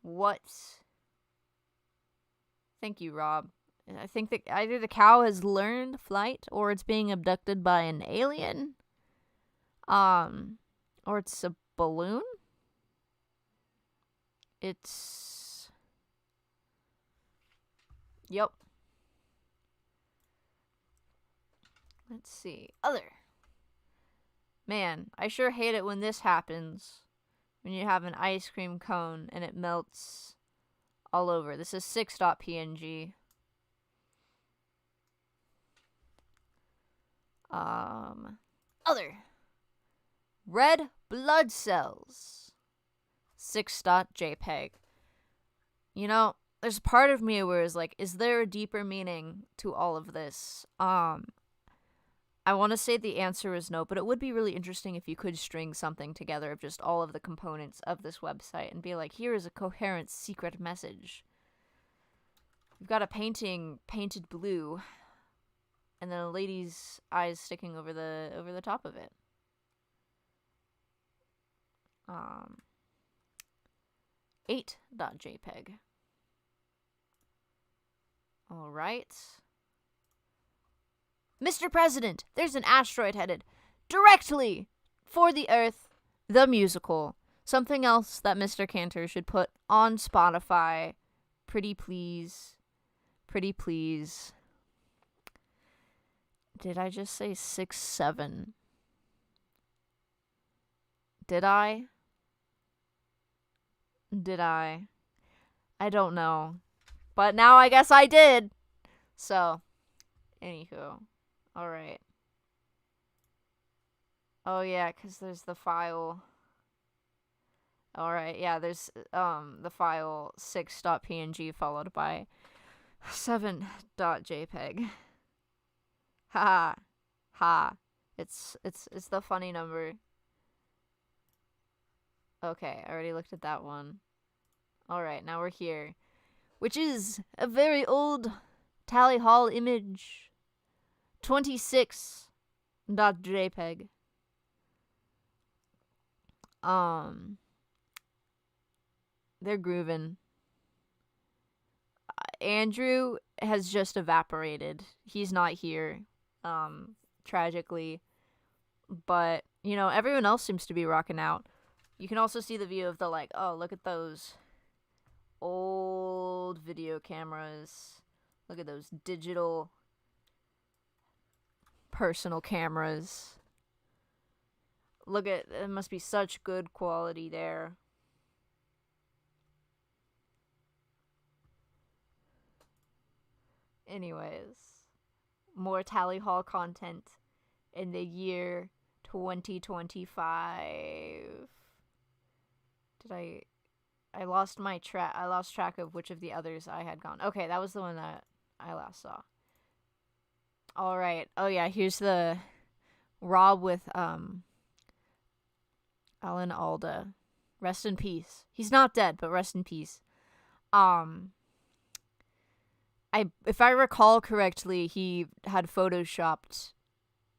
What? Thank you, Rob. I think that either the cow has learned flight or it's being abducted by an alien. Or it's a balloon. Yep. Let's see. Other. Man, I sure hate it when this happens. When you have an ice cream cone and it melts all over. This is 6.png. Other. Red blood cells. 6.jpg. You know, there's a part of me where it's like, is there a deeper meaning to all of this? I want to say the answer is no, but it would be really interesting if you could string something together of just all of the components of this website and be like, here is a coherent secret message. We've got a painting painted blue, and then a lady's eyes sticking over the top of it. 8.jpg. All right. Mr. President, there's an asteroid headed directly for the Earth, the musical. Something else that Mr. Cantor should put on Spotify. Pretty please. Pretty please. Did I just say 6.7? Did I? I don't know. But now I guess I did. So, anywho. Alright. Oh yeah, because there's the file. Alright, yeah, there's the file 6.png followed by 7.jpg. Ha ha. It's the funny number. Okay, I already looked at that one. Alright, now we're here. Which is a very old tally hall image. 26.jpg. They're grooving. Andrew has just evaporated. He's not here, tragically. But, you know, everyone else seems to be rocking out. You can also see the view of the, like, oh, look at those old video cameras. Look at those digital personal cameras. Look at, it must be such good quality there. Anyways, more tally hall content in the year 2025. I lost track of which of the others I had gone. Okay, that was the one that I last saw. Alright. Oh yeah, here's the Rob with Alan Alda. Rest in peace. He's not dead, but rest in peace. If I recall correctly, he had photoshopped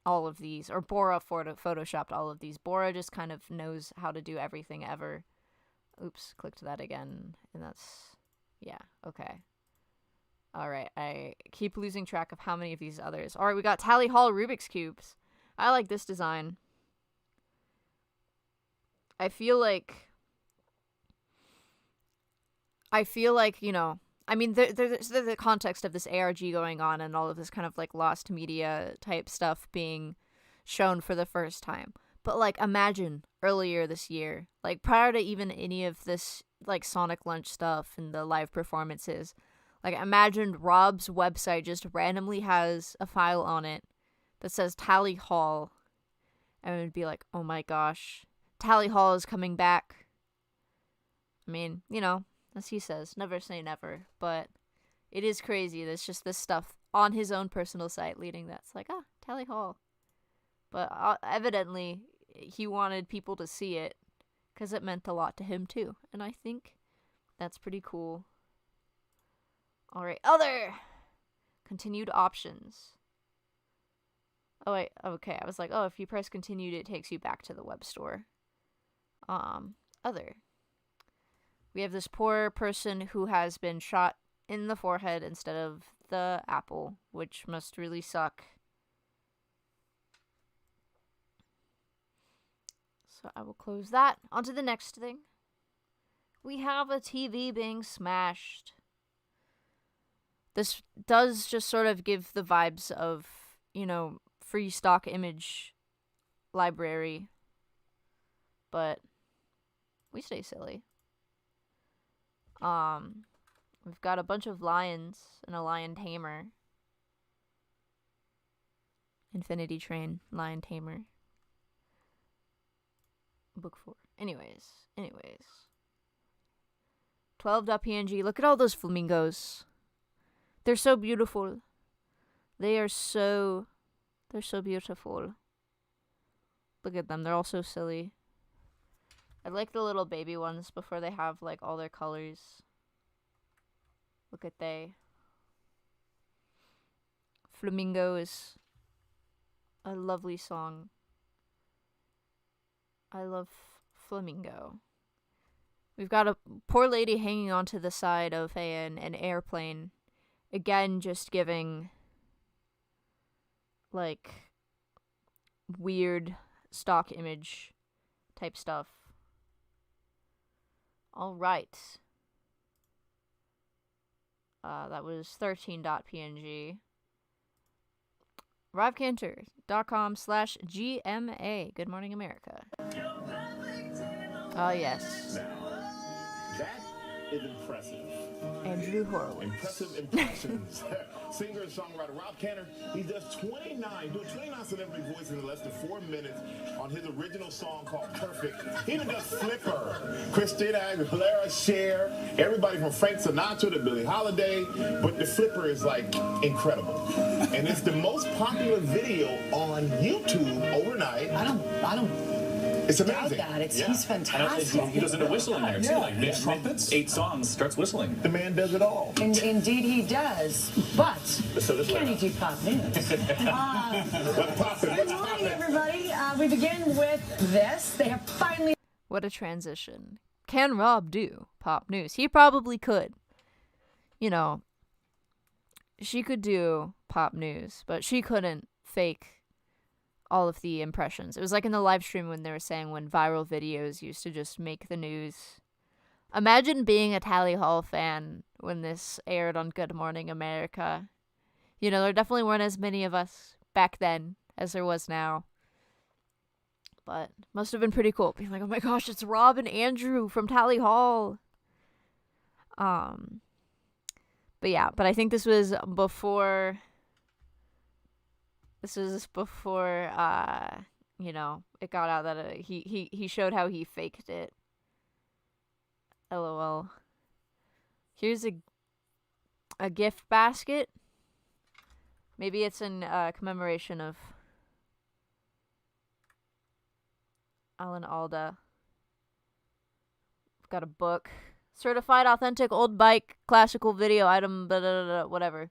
all of these, or Bora photoshopped all of these. Bora just kind of knows how to do everything ever. Oops, clicked that again, and that's, yeah, okay. Alright, I keep losing track of how many of these others. Alright, we got Tally Hall Rubik's Cubes. I like this design. I feel like, you know, I mean, there's the context of this ARG going on and all of this kind of, like, lost media type stuff being shown for the first time. But, like, imagine earlier this year, like, prior to even any of this, like, Sonic Lunch stuff and the live performances, like, imagine Rob's website just randomly has a file on it that says Tally Hall, and it would be like, oh my gosh, Tally Hall is coming back. I mean, you know, as he says, never say never, but it is crazy. There's just this stuff on his own personal site leading that's like, Tally Hall. But evidently, he wanted people to see it because it meant a lot to him too, and I think that's pretty cool. Alright, other continued options. Oh wait, okay, I was like, oh, if you press continued, it takes you back to the web store. Other. We have this poor person who has been shot in the forehead instead of the apple, which must really suck. So I will close that. On to the next thing. We have a TV being smashed. This does just sort of give the vibes of, you know, free stock image library. But we stay silly. We've got a bunch of lions and a lion tamer. Infinity Train, Lion Tamer. Book 4. Anyways. 12.png. Look at all those flamingos. They're so beautiful. They're so beautiful. Look at them. They're all so silly. I like the little baby ones before they have, like, all their colors. Look at they. Flamingo is a lovely song. I love Flamingo. We've got a poor lady hanging onto the side of an airplane. Again, just giving, like, weird stock image type stuff. Alright. That was 13.png. RobCantor.com/GMA. Good Morning America. Oh, yes. That is impressive. Andrew Horowitz. Impressive impressions. Singer and songwriter Rob Cantor, he does 29 celebrity voices in less than 4 minutes on his original song called Perfect. He even does Flipper. Christina Aguilera, Cher, everybody from Frank Sinatra to Billie Holiday, but the Flipper is, like, incredible. And it's the most popular video on YouTube overnight. I don't It's amazing. doubt that. He's fantastic. He does a whistle in there, too. Like, mid 8 songs, starts whistling. The man does it all. And indeed he does. But can he do pop news? Good morning, everybody. We begin with this. They have finally... What a transition. Can Rob do pop news? He probably could. You know, she could do pop news, but she couldn't fake all of the impressions. It was like in the live stream when they were saying when viral videos used to just make the news. Imagine being a Tally Hall fan when this aired on Good Morning America. You know, there definitely weren't as many of us back then as there was now. But must have been pretty cool. Being like, oh my gosh, it's Rob and Andrew from Tally Hall. But yeah, but I think this was before... you know, it got out that he showed how he faked it. LOL. Here's a gift basket. Maybe it's in commemoration of Alan Alda. We've got a book. Certified authentic old bike classical video item, whatever.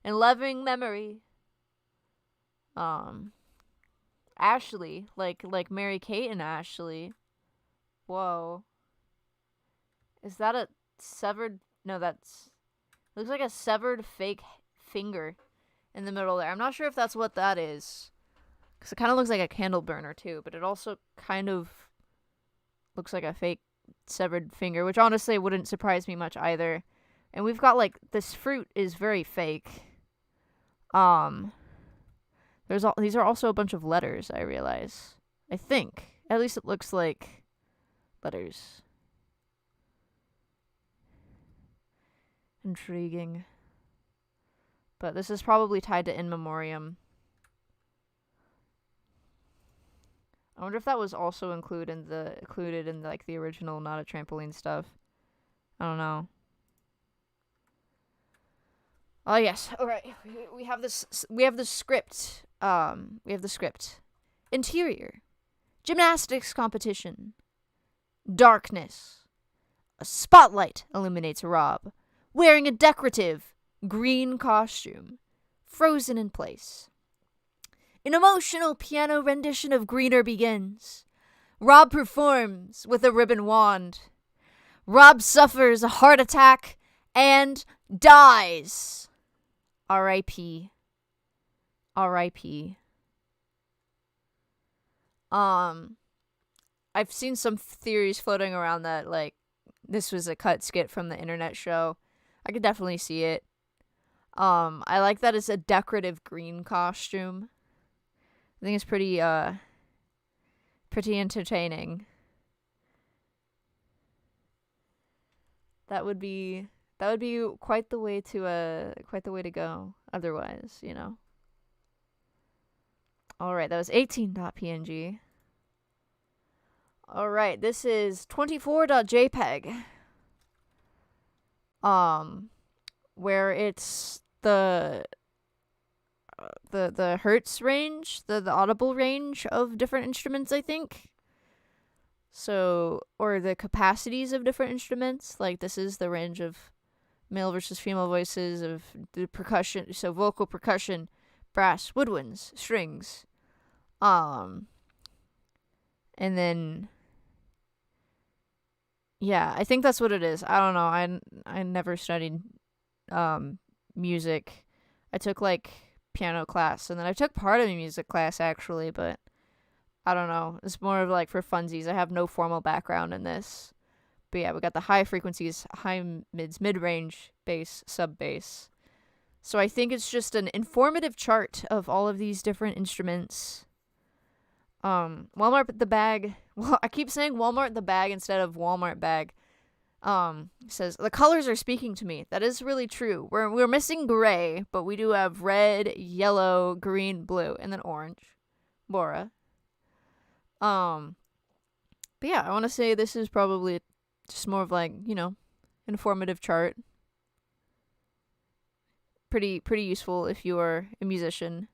In loving memory. Ashley, like Mary Kate and Ashley. Whoa. Is that a severed? No, that's looks like a severed fake finger in the middle there. I'm not sure if that's what that is, because it kind of looks like a candle burner too, but it also kind of looks like a fake severed finger, which honestly wouldn't surprise me much either. And we've got like this fruit is very fake. These are also a bunch of letters, I realize. I think. At least it looks like letters. Intriguing. But this is probably tied to In Memoriam. I wonder if that was also included in like the original Not a Trampoline stuff. I don't know. Oh yes. All right. We have this. We have the script. We have the script. Interior. Gymnastics competition. Darkness. A spotlight illuminates Rob, wearing a decorative green costume, frozen in place. An emotional piano rendition of Greener begins. Rob performs with a ribbon wand. Rob suffers a heart attack and dies. R.I.P. R.I.P. I've seen some theories floating around that, like, this was a cut skit from the internet show. I could definitely see it. I like that it's a decorative green costume. I think it's pretty entertaining. That would be quite the way to go otherwise, you know. All right, that was 18.png. All right, this is 24.jpg. Where it's the hertz range, the audible range of different instruments, I think. So, or the capacities of different instruments. Like, this is the range of male versus female voices, of the percussion, so vocal, percussion, brass, woodwinds, strings. And then, yeah, I think that's what it is. I don't know. I never studied music. I took like piano class, and then I took part of a music class actually, but I don't know. It's more of like for funsies. I have no formal background in this. But yeah, we got the high frequencies, high mids, mid-range, bass, sub-bass. So I think it's just an informative chart of all of these different instruments. Walmart the bag. Well, I keep saying Walmart the bag instead of Walmart bag. Says the colors are speaking to me. That is really true. We're missing gray, but we do have red, yellow, green, blue, and then orange. Bora. But yeah, I want to say this is probably just more of like, you know, informative chart. Pretty useful if you are a musician.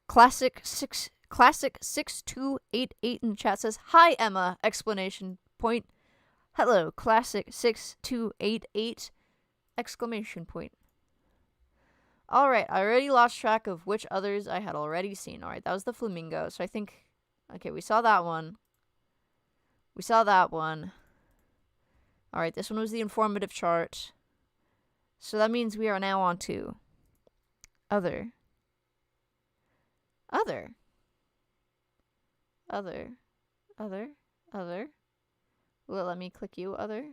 Classic 6288 in the chat says, "Hi Emma!" Exclamation point. Hello, Classic 6288 exclamation point. All right, I already lost track of which others I had already seen. All right, that was the flamingo. So I think, okay, we saw that one. We saw that one. All right, this one was the informative chart. So that means we are now on to other. Will it let me click you? Other.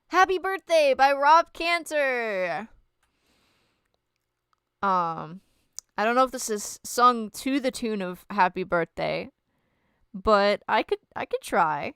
Happy Birthday by Rob Cantor. I don't know if this is sung to the tune of Happy Birthday, but I could try.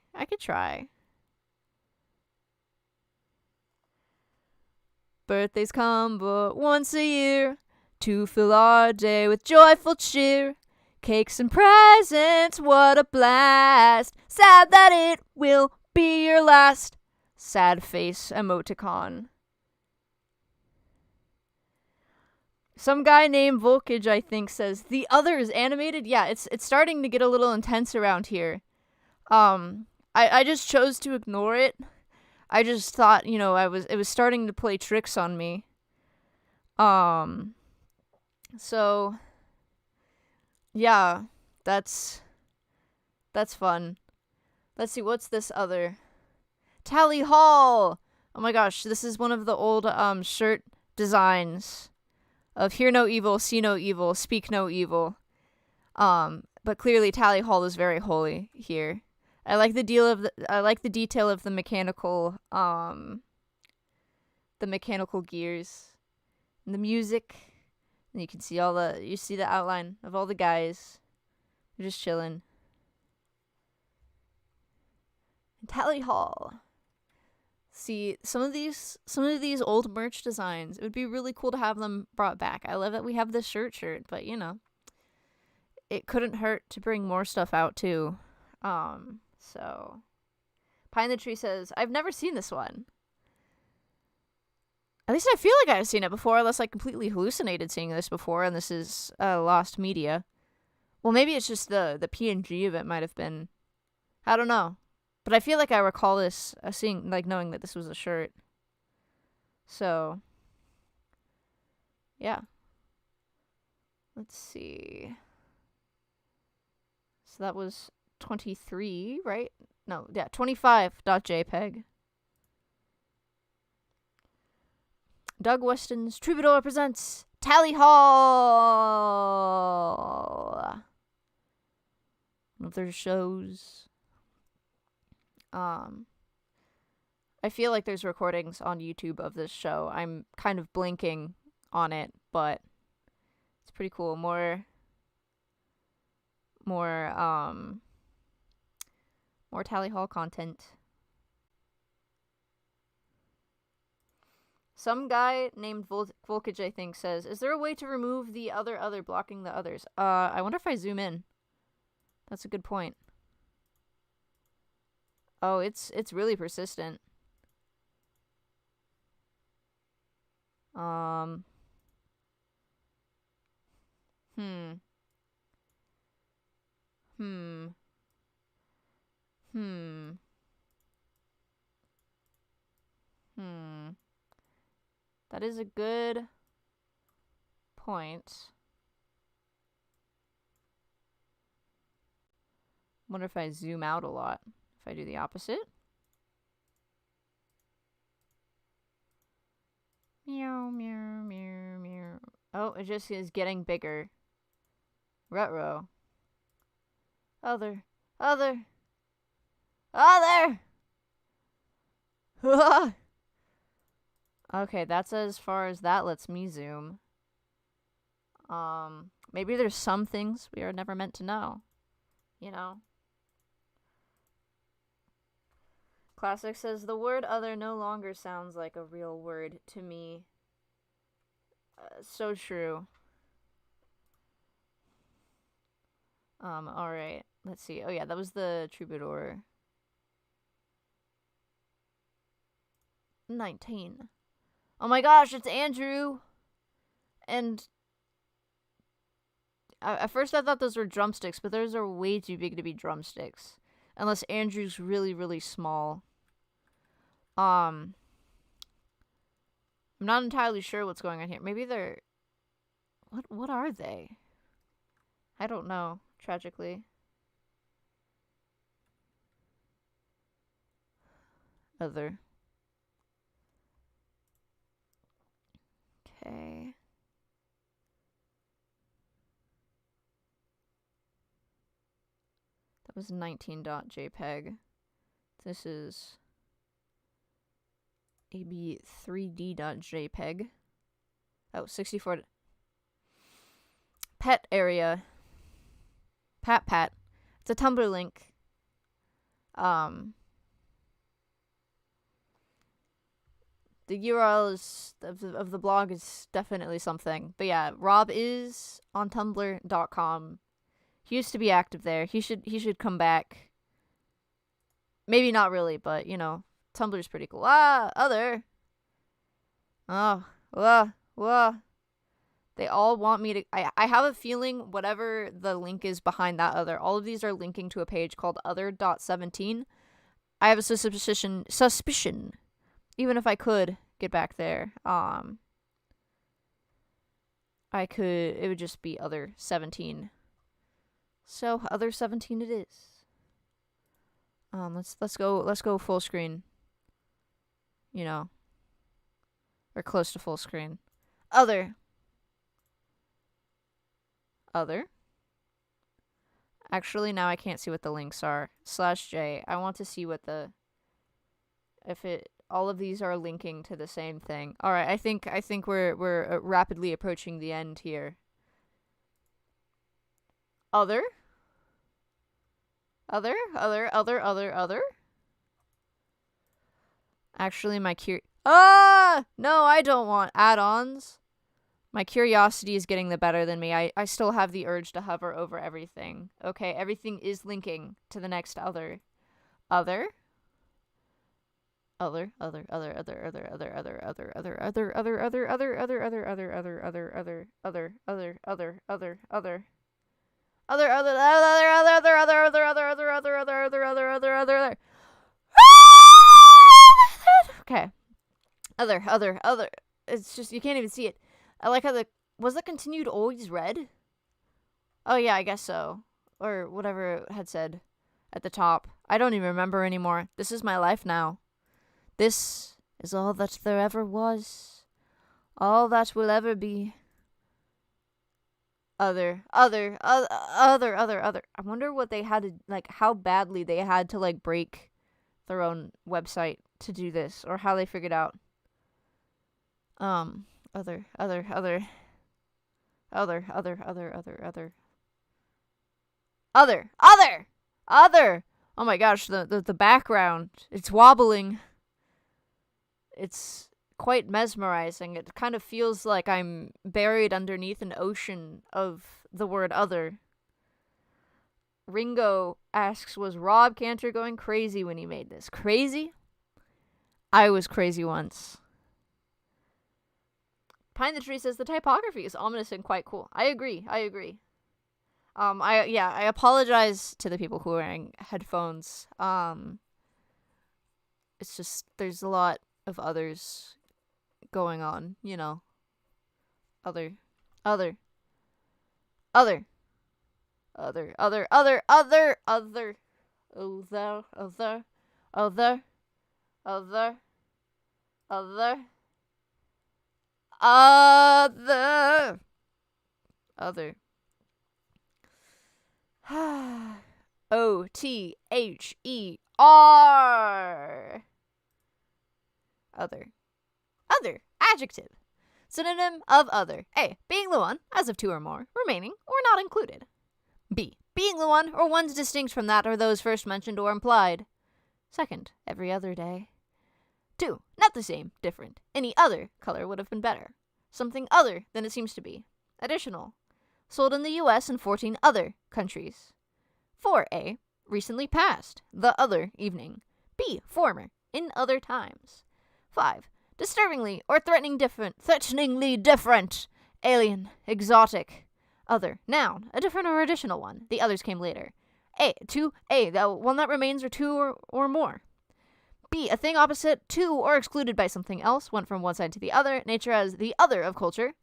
Birthdays come but once a year, to fill our day with joyful cheer. Cakes and presents, what a blast. Sad that it will be your last. Sad face emoticon. Some guy named Volkage, I think, says, "The other is animated?" Yeah, it's starting to get a little intense around here. I just chose to ignore it. I just thought, you know, it was starting to play tricks on me. So, yeah, that's fun. Let's see, what's this other? Tally Hall! Oh my gosh, this is one of the old shirt designs of Hear No Evil, See No Evil, Speak No Evil. But clearly Tally Hall is very holy here. I like the detail of the mechanical gears and the music. And you can see you see the outline of all the guys. They're just chilling. Tally Hall. See, some of these old merch designs, it would be really cool to have them brought back. I love that we have this shirt, but you know, it couldn't hurt to bring more stuff out too. So Pie in the Tree says, I've never seen this one. At least I feel like I've seen it before, unless I completely hallucinated seeing this before, and this is lost media. Well, maybe it's just the PNG of it might have been. I don't know. But I feel like I recall this, knowing that this was a shirt. So, yeah. Let's see. So that was 23, right? No, yeah, 25.jpg. Doug Weston's Troubadour presents Tally Hall! One of their shows. I feel like there's recordings on YouTube of this show. I'm kind of blinking on it, but it's pretty cool. More Tally Hall content. Some guy named Volkage, I think, says, is there a way to remove the other blocking the others? I wonder if I zoom in. That's a good point. Oh, it's really persistent. Hmm. That is a good point. Wonder if I zoom out a lot. If I do the opposite. Meow, meow, meow, meow. Oh, it just is getting bigger. Ruh-roh. Other. Okay, that's as far as that lets me zoom. Maybe there's some things we are never meant to know. You know? Classic says, the word other no longer sounds like a real word to me. So true. Alright. Let's see. Oh yeah, that was the Troubadour. 19. Oh my gosh, it's Andrew! And at first I thought those were drumsticks, but those are way too big to be drumsticks. Unless Andrew's really, really small. I'm not entirely sure what's going on here. Maybe they're... What are they? I don't know, tragically. Other. Okay. That was 19.jpg. This is ab3d.jpg. Oh, 64. Pet area. Pat. It's a Tumblr link. The URL of the blog is definitely something. But yeah, Rob is on tumblr.com. He used to be active there. He should come back. Maybe not really, but you know, Tumblr's pretty cool. Other. Oh, whoa. They all want me to... I have a feeling whatever the link is behind that other, all of these are linking to a page called other.17. I have a suspicion, even if I could get back there. it would just be other 17. So other 17 it is. Let's go full screen. You know. Or close to full screen. Other. Actually, now I can't see what the links are. /J. I want to see what all of these are linking to the same thing. All right, I think we're rapidly approaching the end here. Other. Actually, no, I don't want add-ons. My curiosity is getting the better than me. I still have the urge to hover over everything. Okay, everything is linking to the next other. Other. Okay. Other. It's just, you can't even see it. I like how was the continued always red? Oh yeah, I guess so. Or whatever it had said at the top. I don't even remember anymore. This is my life now. This is all that there ever was. All that will ever be. Other. I wonder what they had to, like, how badly they had to, like, break their own website to do this, or how they figured out. Other. Oh my gosh, the background, it's wobbling. It's quite mesmerizing. It kind of feels like I'm buried underneath an ocean of the word other. Ringo asks, was Rob Cantor going crazy when he made this? Crazy? I was crazy once. Pine the Tree says the typography is ominous and quite cool. I agree. I apologize to the people who are wearing headphones. It's just, there's a lot of others going on, you know. Other. OTHER. Other. Adjective. Synonym of other. A. Being the one, as of two or more, remaining, or not included. B. Being the one, or ones distinct from that or those first mentioned or implied. Second, every other day. 2. Not the same, different. Any other color would have been better. Something other than it seems to be. Additional. Sold in the U.S. and 14 other countries. 4A. Recently passed. The other evening. B. Former. In other times. 5. Disturbingly or threateningly different. Alien. Exotic. Other. Noun. A different or additional one. The others came later. A. 2A. The one that remains or two or more. B. A thing opposite to or excluded by something else, went from one side to the other, nature as the other of culture.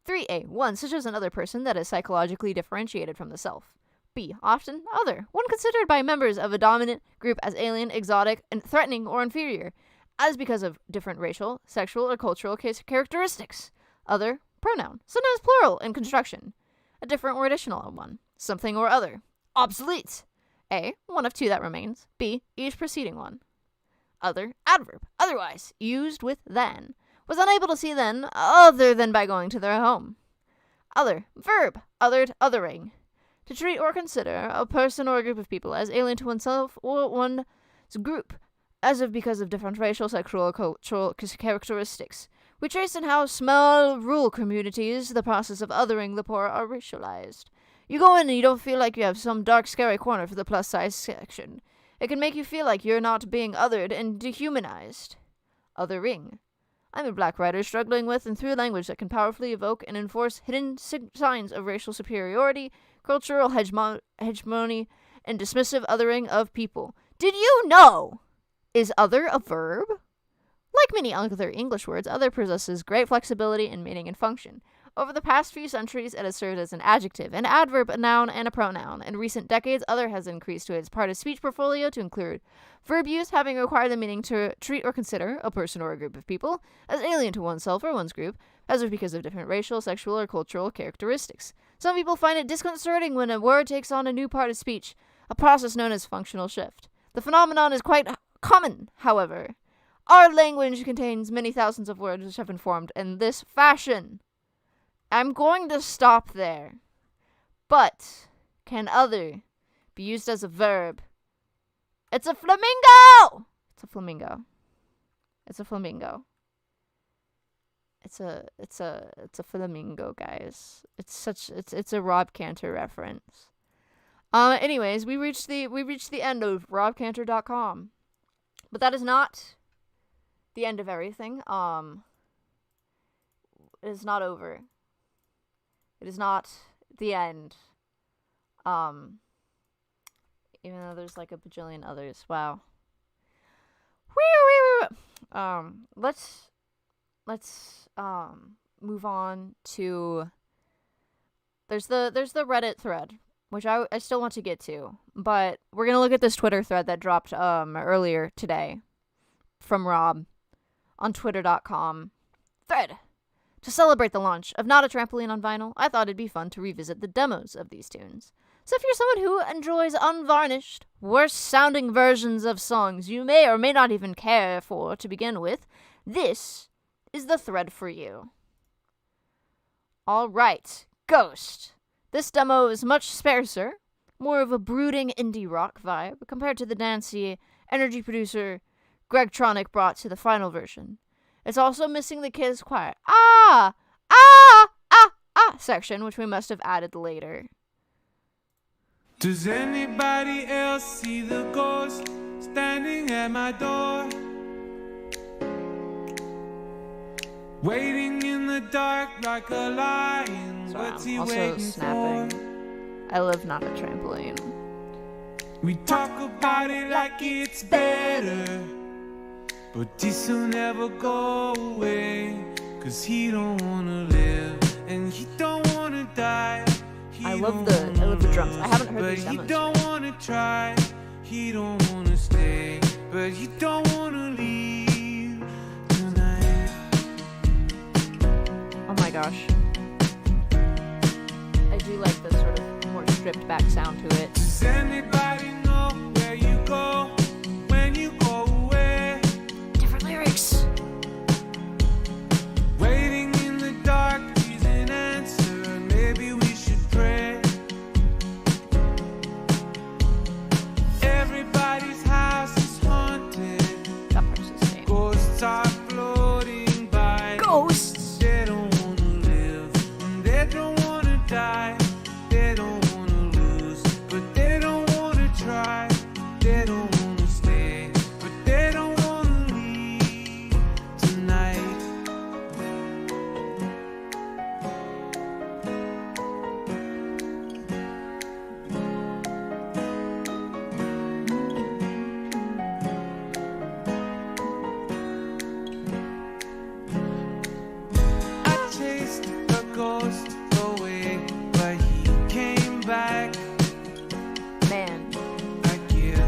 3A. One, such as another person that is psychologically differentiated from the self. B. Often other, one considered by members of a dominant group as alien, exotic, and threatening or inferior, as because of different racial, sexual, or cultural characteristics. Other, pronoun, sometimes plural in construction. A different or additional one, something or other. Obsolete. A. One of two that remains. B. Each preceding one. Other, adverb, otherwise, used with than. Was unable to see then, other than by going to their home. Other, verb, othered, othering. To treat or consider a person or a group of people as alien to oneself or one's group, as of because of different racial, sexual, or cultural characteristics. We trace in how small rural communities, the process of othering the poor, are racialized. You go in and you don't feel like you have some dark, scary corner for the plus-size section. It can make you feel like you're not being othered and dehumanized. Othering. I'm a black writer struggling with and through language that can powerfully evoke and enforce hidden signs of racial superiority, cultural hegemony, and dismissive othering of people. Did you know? Is other a verb? Like many other English words, other possesses great flexibility in meaning and function. Over the past few centuries, it has served as an adjective, an adverb, a noun, and a pronoun. In recent decades, other has increased to its part of speech portfolio to include verb use, having acquired the meaning to treat or consider a person or a group of people as alien to oneself or one's group, as is because of different racial, sexual, or cultural characteristics. Some people find it disconcerting when a word takes on a new part of speech, a process known as functional shift. The phenomenon is quite common, however. Our language contains many thousands of words which have been formed in this fashion. I'm going to stop there. But can other be used as a verb? It's a flamingo! It's a flamingo. It's a flamingo. It's a flamingo, guys. It's a Rob Cantor reference. Anyways, we reached the end of robcantor.com. But that is not the end of everything. It is not over. It is not the end. Even though there's like a bajillion others. Wow. Let's move on to there's the Reddit thread, which I still want to get to, but we're gonna look at this Twitter thread that dropped earlier today from Rob on twitter.com. Thread. To celebrate the launch of Not a Trampoline on Vinyl, I thought it'd be fun to revisit the demos of these tunes. So if you're someone who enjoys unvarnished, worse-sounding versions of songs you may or may not even care for to begin with, this is the thread for you. Alright, Ghost. This demo is much sparser, more of a brooding indie rock vibe compared to the dancey energy producer Greg Tronick brought to the final version. It's also missing the Kids Choir section, which we must have added later. Does anybody else see the ghost standing at my door? Waiting in the dark like a lion. Sorry, What's I'm he also waiting snapping. for? I live Not a Trampoline. We talk about it like it's better, but this'll never go away. Cause he don't wanna live and he don't wanna die. I love the drums. I haven't heard these demos. But he don't wanna try. He don't wanna stay, but he don't wanna leave tonight. Oh my gosh. I do like the sort of more stripped back sound to it. Does anybody know where you go when you go away? Different lyrics. Waiting in the dark is an answer, and maybe we should pray. Everybody's house is haunted. That part's the same. Ghosts are floating by. Ghosts! They don't wanna live, and they don't wanna die. They don't wanna lose, but they don't wanna try. They don't wanna stay, but they don't wanna leave tonight. I chased a ghost away, but he came back. Man. I give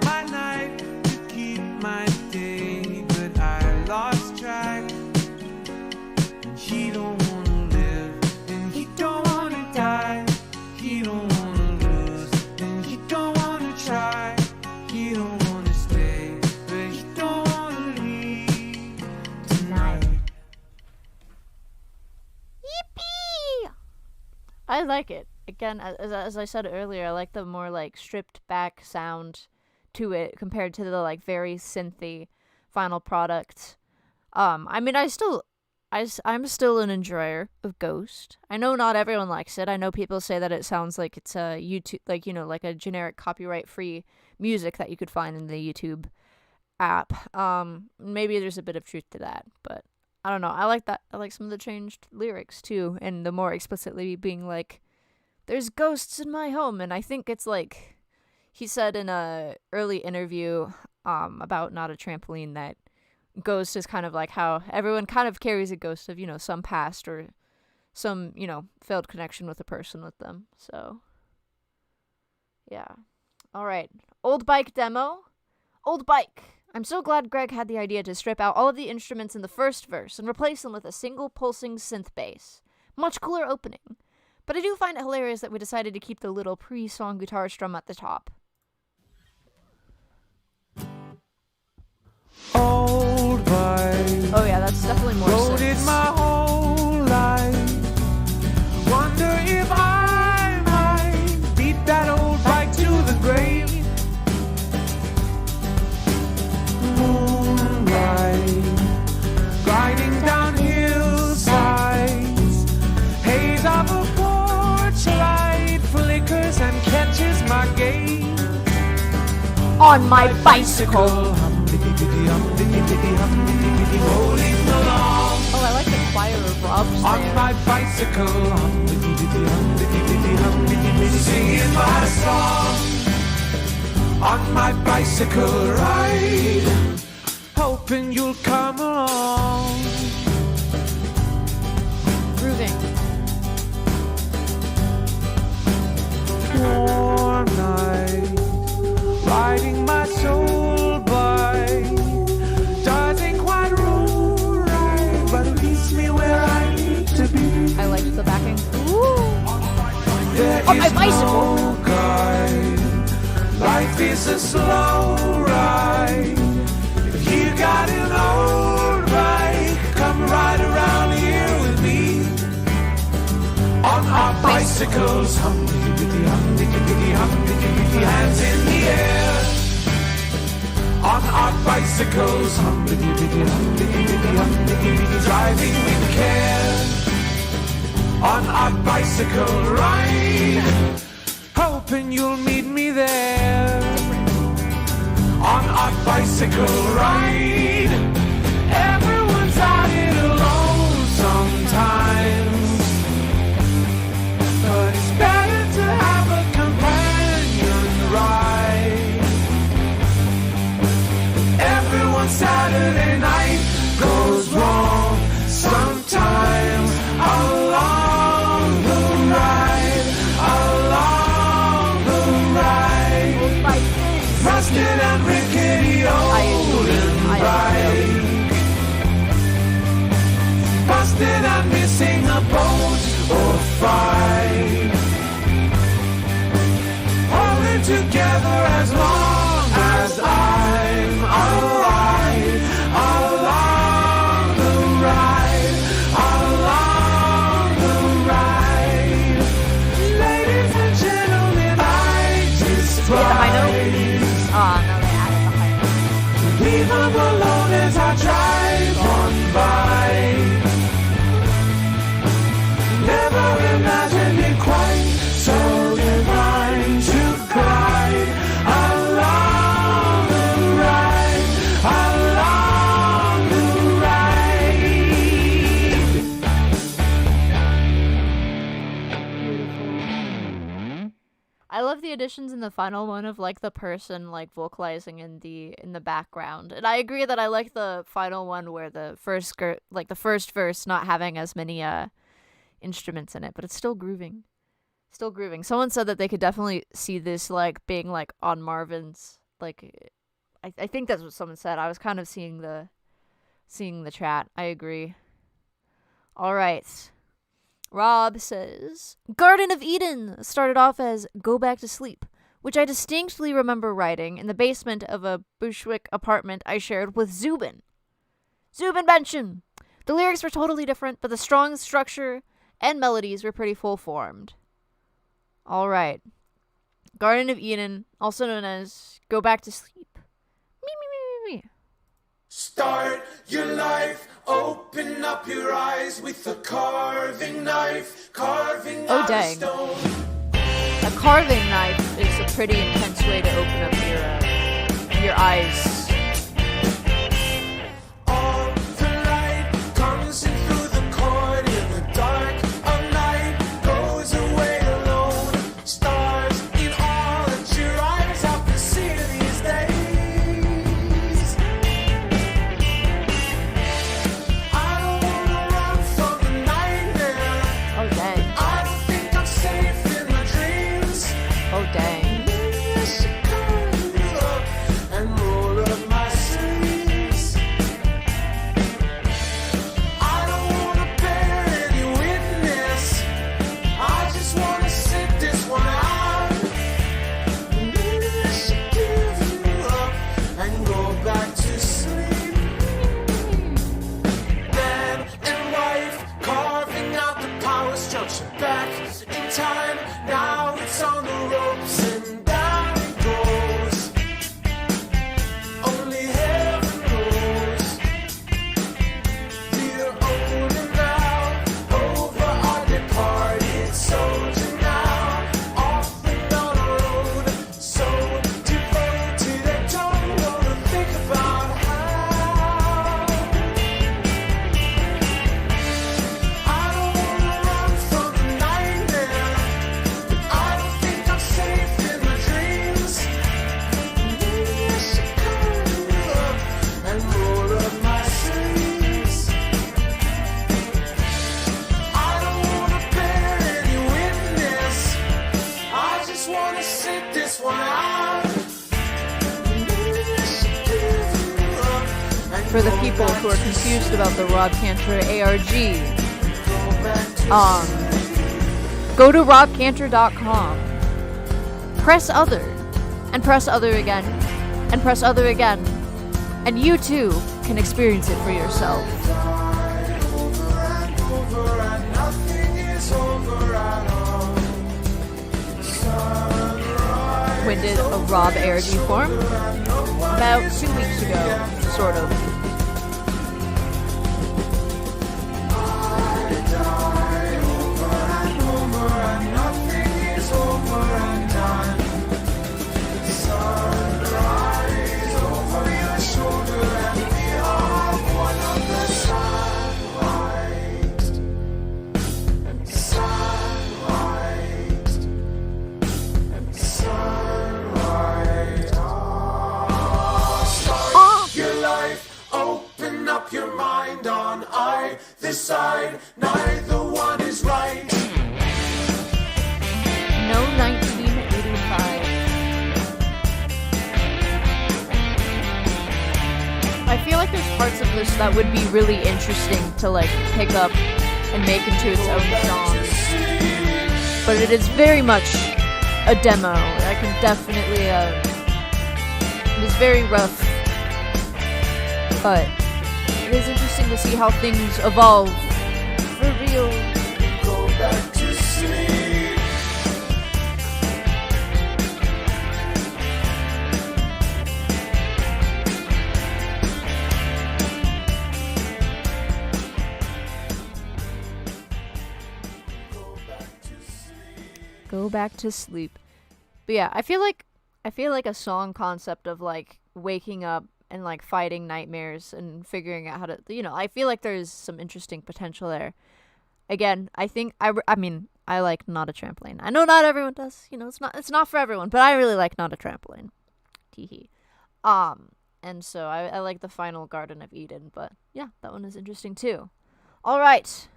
my night to keep my day, but I lost track. And he don't wanna live, and he don't wanna die. He don't wanna lose, and he don't wanna try. He don't wanna stay, but he don't wanna leave tonight. Yippee! I like it. Again, as I said earlier, I like the more like stripped back sound to it compared to the like very synthy final product. I mean, I'm still an enjoyer of Ghost. I know not everyone likes it. I know people say that it sounds like it's a YouTube, like, you know, like a generic copyright free music that you could find in the YouTube app. Maybe there's a bit of truth to that, but I don't know. I like that. I like some of the changed lyrics too, and the more explicitly being like, there's ghosts in my home. And I think it's like, he said in a early interview about Not a Trampoline that ghost is kind of like how everyone kind of carries a ghost of, you know, some past or some, you know, failed connection with a person with them. So, yeah. All right. Old Bike demo. Old Bike. I'm so glad Greg had the idea to strip out all of the instruments in the first verse and replace them with a single pulsing synth bass. Much cooler opening. But I do find it hilarious that we decided to keep the little pre-song guitar strum at the top. Old bike. Oh yeah, that's definitely more Rode it synths. my whole life. Wonder if I might beat that old bike to the grave. Moonlight, gliding down hillsides. Haze of a porch light flickers and catches my gaze. On my bicycle. Oh, I like the choir of Rob's on there. my bicycle, singing my song. On my bicycle ride, hoping you'll come along. Grooving. Warm night, riding my soul bike. Doesn't quite roll right, but it leads me where I need to be. I liked the backing. Ooh. There On my is bicycle. no guide. Life is a slow ride. If you got an old bike, come ride around here with me. On our bicycles, hum diggity, hands in the air. On our bicycles, hum diggity, driving with care. On our bicycle ride, hoping you'll meet me there. On our bicycle ride, everyone's out it alone sometimes, but it's better to have a companion ride. Every Saturday night goes wrong sometimes along the ride, along the ride. Rusted and rickety old bike, busted and missing a boat or five, holding together as long as I'm alive, along the ride, along the ride. Ladies and gentlemen, I just The high note? Oh, no, they added the high note. leave them alone as I drive on by. Never imagined it quite so divine to glide along the ride, along the ride. I love the additions in the final one of like the person like vocalizing in the background, and I agree that I like the final one where the first verse not having as many instruments in it, but it's still grooving. Someone said that they could definitely see this like being like on Marvin's, like I think that's what someone said. I was kind of seeing the chat. I agree. All right. Rob says, Garden of Eden started off as Go Back to Sleep, which I distinctly remember writing in the basement of a Bushwick apartment I shared with Zubin Benchen. The lyrics were totally different, but the strong structure and melodies were pretty full-formed. All right. Garden of Eden, also known as Go Back to Sleep. Me. Start your life, open up your eyes with a carving knife, carving Oh, out dang. a stone. A carving knife is a pretty intense way to open up your eyes. All the light comes in through the cord in the dark of night, goes away alone. Stars in all that your eyes have to see these days. I don't wanna run from the nightmare. for the people who are confused about the Rob Cantor ARG, go to robcantor.com, press other, and press other again, and press other again, and you too can experience it for yourself. When did a Rob ARG form? About 2 weeks ago, sort of. Side, neither one is right. No 1985. I feel like there's parts of this that would be really interesting to like pick up and make into its own song. But it is very much a demo. I can definitely it is very rough. But it is interesting to see how things evolve. For real. Go back to sleep. Go back to sleep. But yeah, I feel like a song concept of like waking up and like fighting nightmares and figuring out how to, I feel like there's some interesting potential there. Again, I think I mean, I like Not a Trampoline. I know not everyone does. It's not for everyone, but I really like Not a Trampoline. Teehee. And so I like the final Garden of Eden, but yeah, that one is interesting too. All right.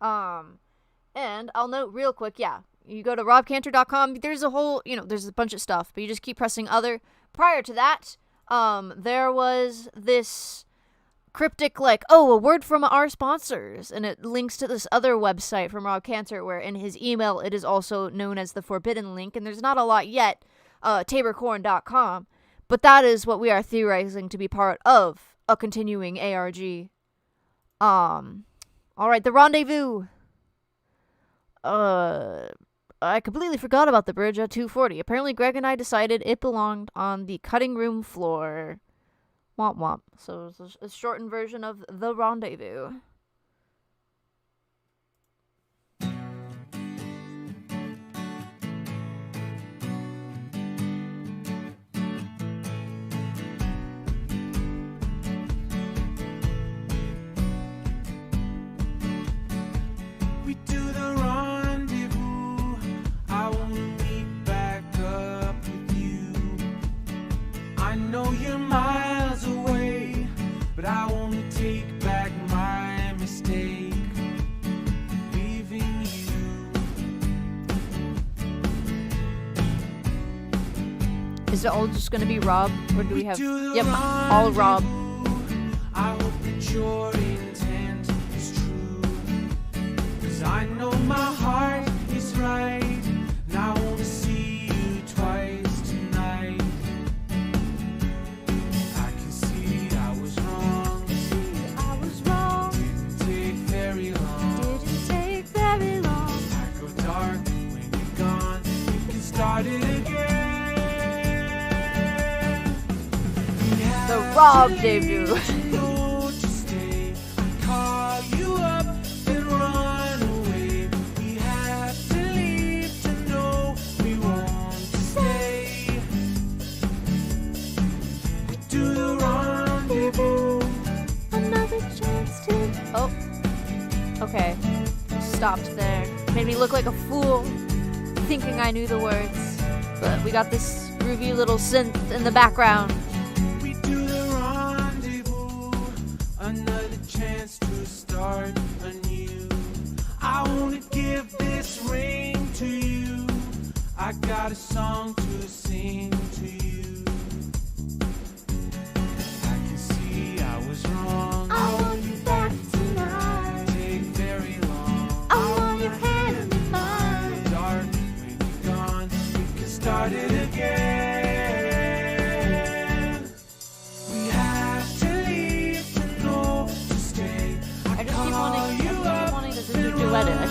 And I'll note real quick, yeah, you go to robcantor.com, there's a whole, there's a bunch of stuff, but you just keep pressing other. Prior to that, there was this cryptic, like, a word from our sponsors, and it links to this other website from Rob Cantor, where in his email, it is also known as the Forbidden Link, and there's not a lot yet, taborcorn.com, but that is what we are theorizing to be part of a continuing ARG. Alright, The Rendezvous. I completely forgot about the bridge at 2:40. Apparently, Greg and I decided it belonged on the cutting room floor. Womp womp. So it's a shortened version of The Rendezvous. I want to take back my mistake, leaving you. Is it all just gonna be Rob, or do we have? Yep, all Rob. I hope that your intent is true, 'cause I know my heart is right, and I want to see you twice tonight. I can see I was wrong. The Rob debut. Oh, okay. Stopped there. Made me look like a fool, thinking I knew the words. But we got this groovy little synth in the background. We do the rendezvous, another chance to start anew. I wanna give this ring to you. I got a song to sing to you. I can see I was wrong.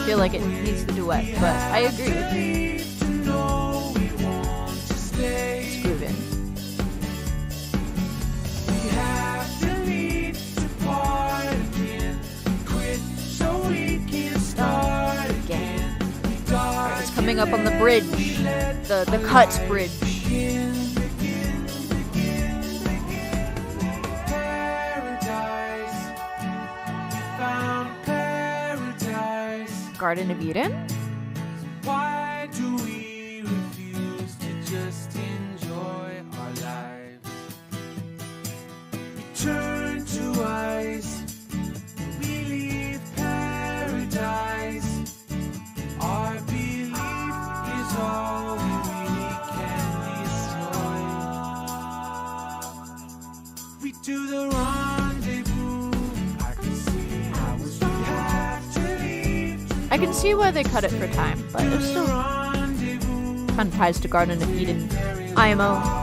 feel like it needs the duet, but I agree. It's grooving. Alright, it's coming up on the bridge, the cut bridge. Garden of Eden? Why do we refuse to just enjoy our lives? We turn to ice, we leave paradise. Our belief is all we really can destroy. We do the rendezvous. I can see how we have to leave. I can see why they cut it for time, but it still kind of ties to Garden of Eden. IMO.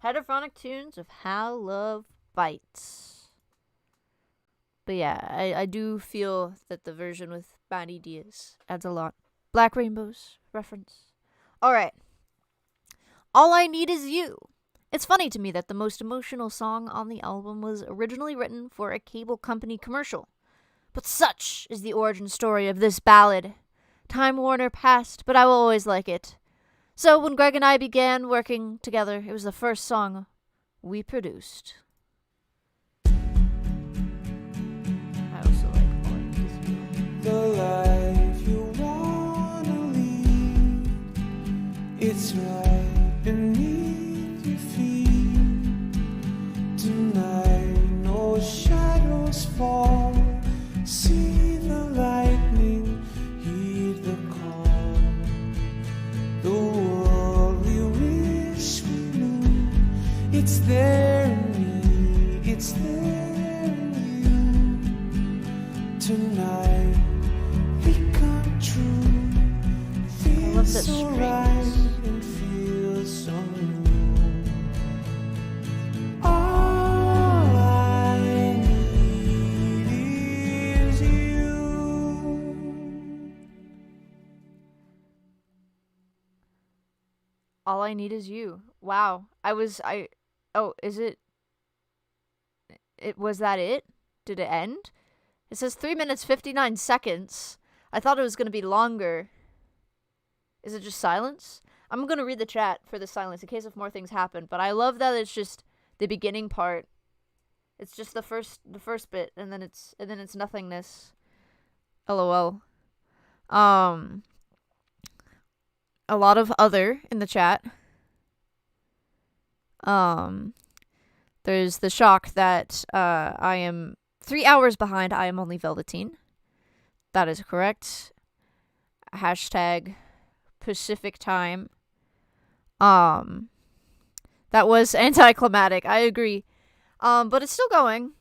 Heterophonic tunes of How Love Bites. But yeah, I do feel that the version with Matty Diaz adds a lot. Black Rainbows reference. Alright. All I Need Is You. It's funny to me that the most emotional song on the album was originally written for a cable company commercial. But such is the origin story of this ballad. Time Warner passed, but I will always like it. So when Greg and I began working together, it was the first song we produced. I also like All I Need Is You. The life you wanna lead, it's right beneath your feet. Tonight, no shadows fall. See the lightning, heed the call. The world we wish we knew, it's there in me, it's there in you. Tonight we come true, feel so right and feel so new. All I need is you. All I Need Is You. Wow. Is it? Was that it? Did it end? It says 3 minutes 59 seconds. I thought it was going to be longer. Is it just silence? I'm going to read the chat for the silence in case if more things happen, but I love that it's just the beginning part. It's just the first bit and then it's nothingness. LOL. A lot of other in the chat. There's the shock that I am 3 hours behind. I am only Velveteen. That is correct. Hashtag Pacific time. That was anticlimactic. I agree. But it's still going.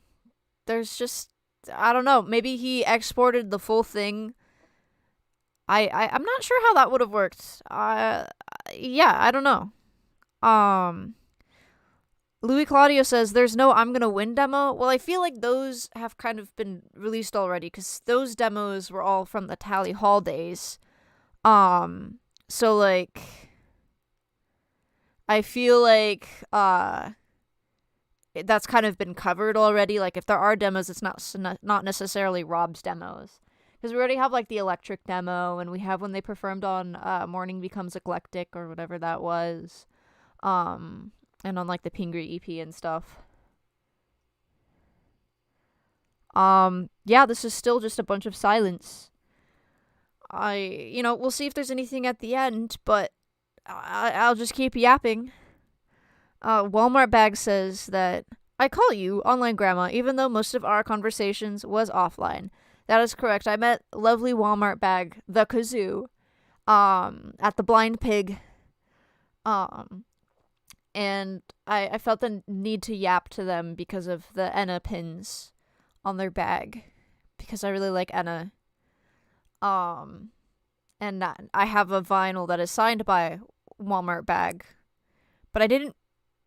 There's just, I don't know. Maybe he exported the full thing. I'm not sure how that would have worked. Yeah, I don't know. Louis Claudio says there's no I'm Gonna Win demo. Well, I feel like those have kind of been released already because those demos were all from the Tally Hall days. So like I feel like that's kind of been covered already. Like if there are demos, it's not necessarily Rob's demos. Because we already have, like, the Electric demo, and we have when they performed on Morning Becomes Eclectic, or whatever that was. And on, like, the Pingree EP and stuff. Yeah, this is still just a bunch of silence. We'll see if there's anything at the end, but I'll just keep yapping. Walmart Bag says that I call you online grandma, even though most of our conversations was offline. That is correct. I met lovely Walmart bag, the Kazoo, at the Blind Pig. And I felt the need to yap to them because of the Enna pins on their bag. Because I really like Enna. And I have a vinyl that is signed by Walmart bag. But I didn't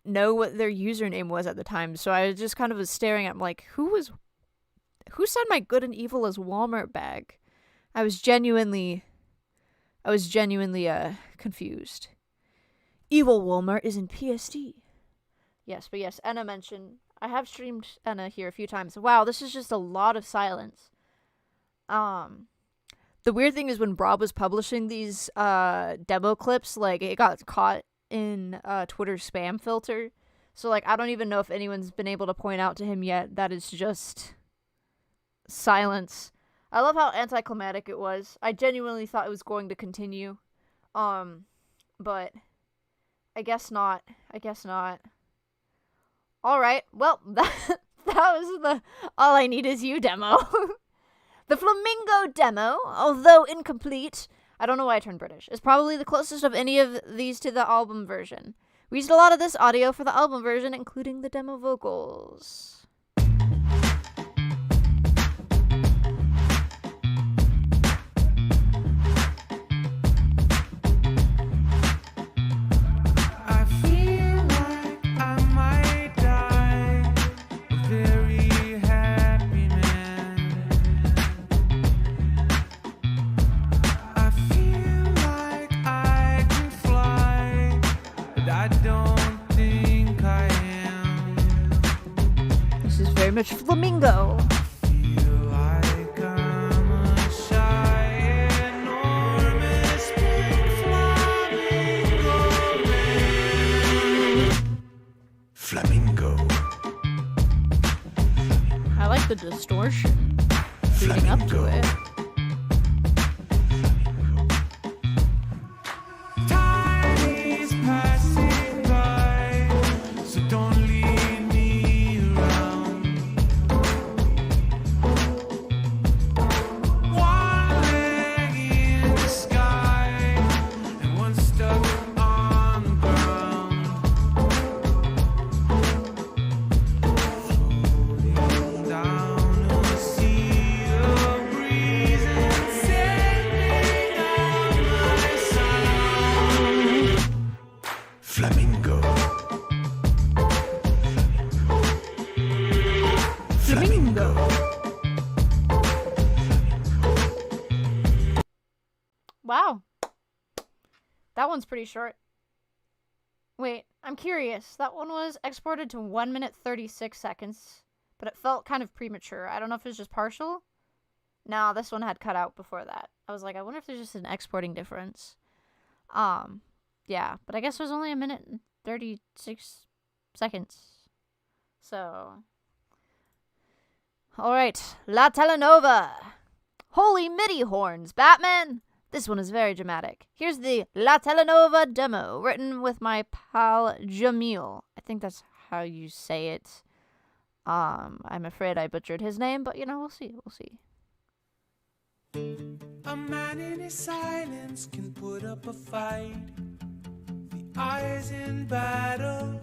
know what their username was at the time, so I just kind of was staring at them like, who signed my Good and Evil as Walmart bag? I was genuinely confused. Evil Walmart is in PSD. Yes, but yes, Enna mentioned. I have streamed Enna here a few times. Wow, this is just a lot of silence. The weird thing is when Rob was publishing these demo clips, like, it got caught in Twitter's spam filter. So, like, I don't even know if anyone's been able to point out to him yet that it's just silence. I love how anticlimactic it was. I genuinely thought it was going to continue. But I guess not. Alright, well, that was the All I Need Is You demo. The Flamingo demo, although incomplete, I don't know why I turned British, is probably the closest of any of these to the album version. We used a lot of this audio for the album version, including the demo vocals. Very much Flamingo. Flamingo. I like the distortion leading up to it. Wow. That one's pretty short. Wait, I'm curious. That one was exported to 1 minute 36 seconds, but it felt kind of premature. I don't know if it's just partial. No, this one had cut out before that. I was like, I wonder if there's just an exporting difference. Yeah, but I guess it was only 1 minute and 36 seconds. So, alright, La Telenova. Holy MIDI horns, Batman! This one is very dramatic. Here's the La Telenova demo, written with my pal Jamil. I think that's how you say it. I'm afraid I butchered his name, but, you know, we'll see. A man in his silence can put up a fight. The eyes in battle,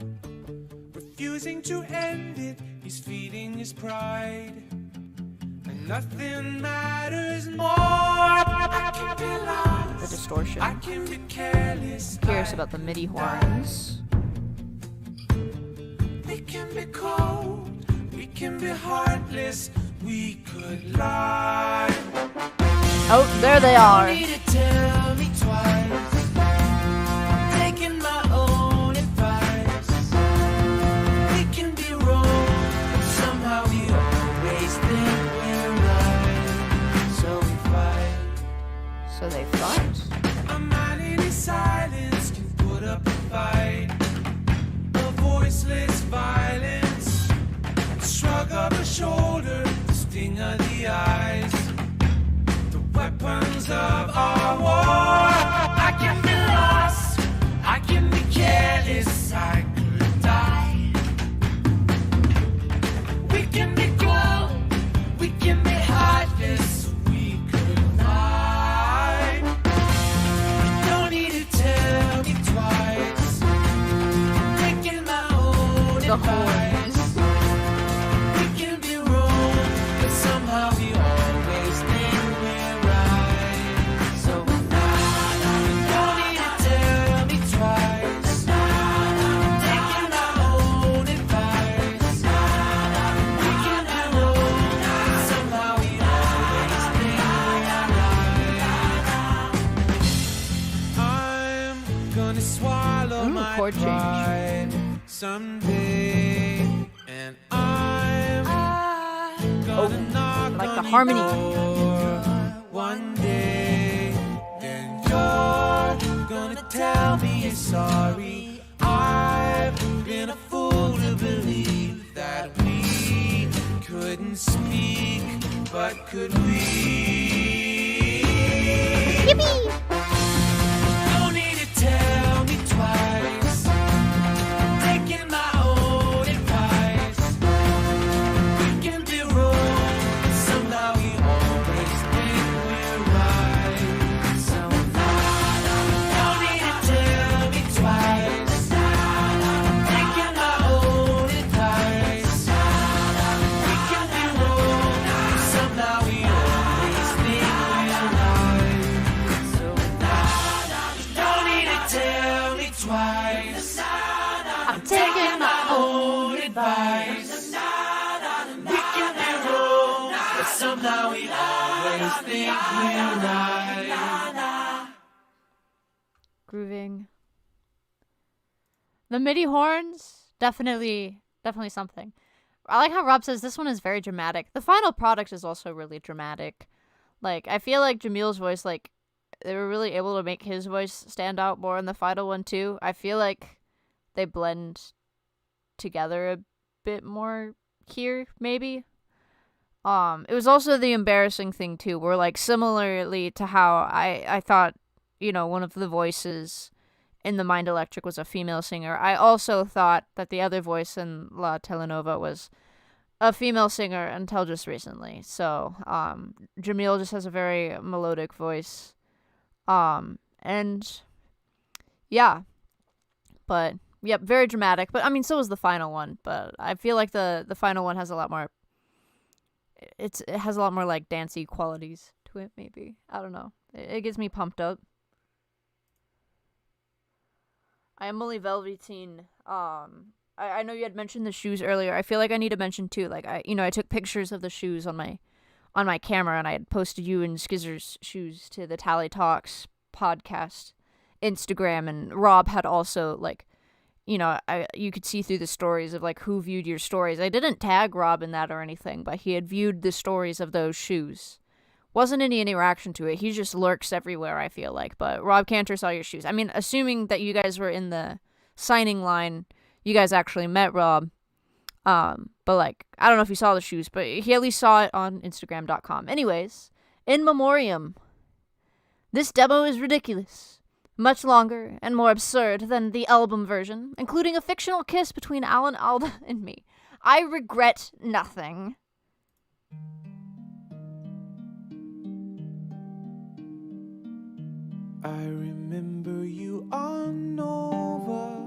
refusing to end it. He's feeding his pride. And nothing matters more. I can be lost, the distortion. I can be careless. Curious about the MIDI horns. We can be cold, we can be heartless, we could lie. Oh, there they are. You need to tell me twice. I'm taking my own advice. We can be wrong, but somehow we always think we're right. So we fight. So they fight. A man in his silence can put up a fight. A voiceless violence. Shrug of a shoulder, the sting of the eyes. Weapons of our war. I can be lost, I can be careless, I could die. the horns. We can be wrong, but somehow we always think we're right. So you don't need to tell me twice. Taking my own advice. We can be wrong, but somehow we always think we're right. I'm gonna swallow my chord change. pride someday, and I'm gonna knock like the on harmony. your door one day. Then you're gonna tell me you're sorry. I've been a fool to believe that we couldn't speak, but could we? Yippee! Don't need to tell me twice. Taking my own advice. We can be wrong, but somehow we always think we're right. So don't need to tell me twice. Taking my own advice. We can be wrong, but somehow we always think we're right. So don't need to tell me twice. I'm taking my own advice. We can be wrong, but somehow we always think we're right. Grooving. The MIDI horns, definitely something. I like how Rob says this one is very dramatic. The final product is also really dramatic. Like, I feel like Jamil's voice, like, they were really able to make his voice stand out more in the final one too. I feel like they blend together a bit more here, maybe. It was also the embarrassing thing too, where like similarly to how I thought, you know, one of the voices in the Mind Electric was a female singer, I also thought that the other voice in La Telenova was a female singer until just recently. So, Jamil just has a very melodic voice. And yeah, but yep, very dramatic. But I mean, so was the final one. But I feel like the final one has a lot more. It has a lot more like dancey qualities to it. Maybe, I don't know. It gets me pumped up. I am only Velveteen. I know you had mentioned the shoes earlier. I feel like I need to mention too. Like I took pictures of the shoes on my camera, and I had posted you and Skizzer's shoes to the Tally Talks podcast Instagram, and Rob had also, like, you know, you could see through the stories of like who viewed your stories. I didn't tag Rob in that or anything, but he had viewed the stories of those shoes. Wasn't any interaction to it. He just lurks everywhere, I feel like. But Rob Cantor saw your shoes. I mean, assuming that you guys were in the signing line, you guys actually met Rob. But like, I don't know if you saw the shoes, but he at least saw it on Instagram.com. Anyways, in memoriam, this demo is ridiculous. Much longer and more absurd than the album version, including a fictional kiss between Alan Alda and me. I regret nothing. I remember you on Nova,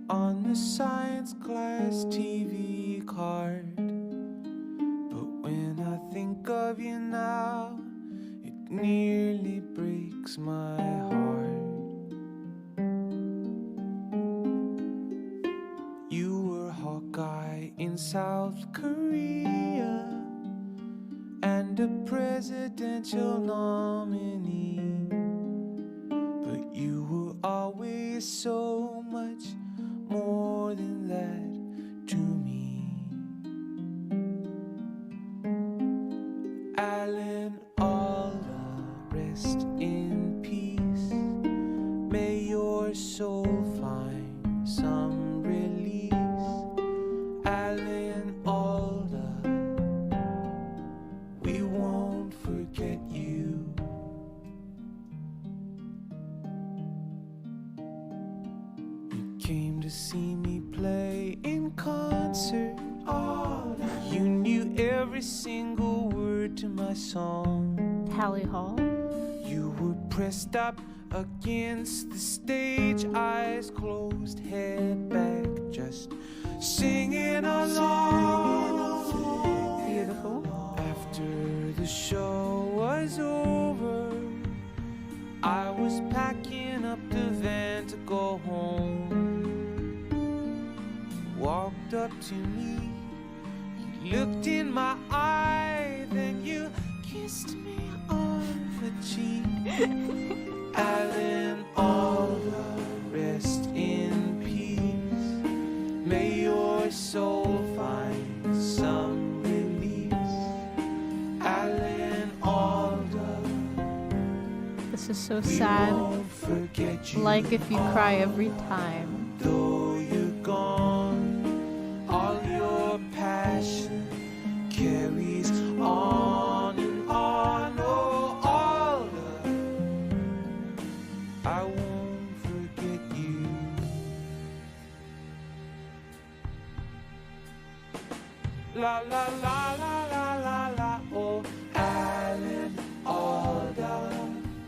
on the science class TV card. But when I think of you now, it nearly breaks my heart. You were Hawkeye in South Korea and a presidential nominee. But you were always so much more than that to me. Alan Alda, rest in peace. May your soul find some release. Alan Alda, we won't forget you. You came to see me play in concert. You knew every single word to my song. Tally Hall. You were pressed up against the stage, eyes closed, head back, just time to go home. Walked up to me, you looked in my eye, then you kissed me on the cheek. Alan Alda, rest in peace. May your soul find some release. Alan Alda, This is so sad. Like if you cry every time. Though you're gone, all your passion carries on and on. Oh, Alda, I won't forget you. La la la la la la la. Oh, Alan Alda.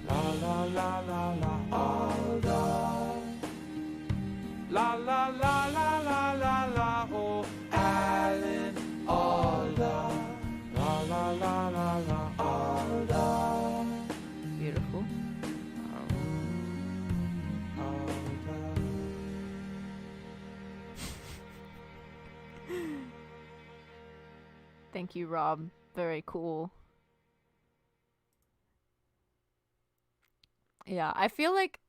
La la la la la. Alda. La la la la la la la. Oh, Alan Alda. La la la la la. Alda. Beautiful. Alda. Thank you, Rob. Very cool. Yeah, I feel like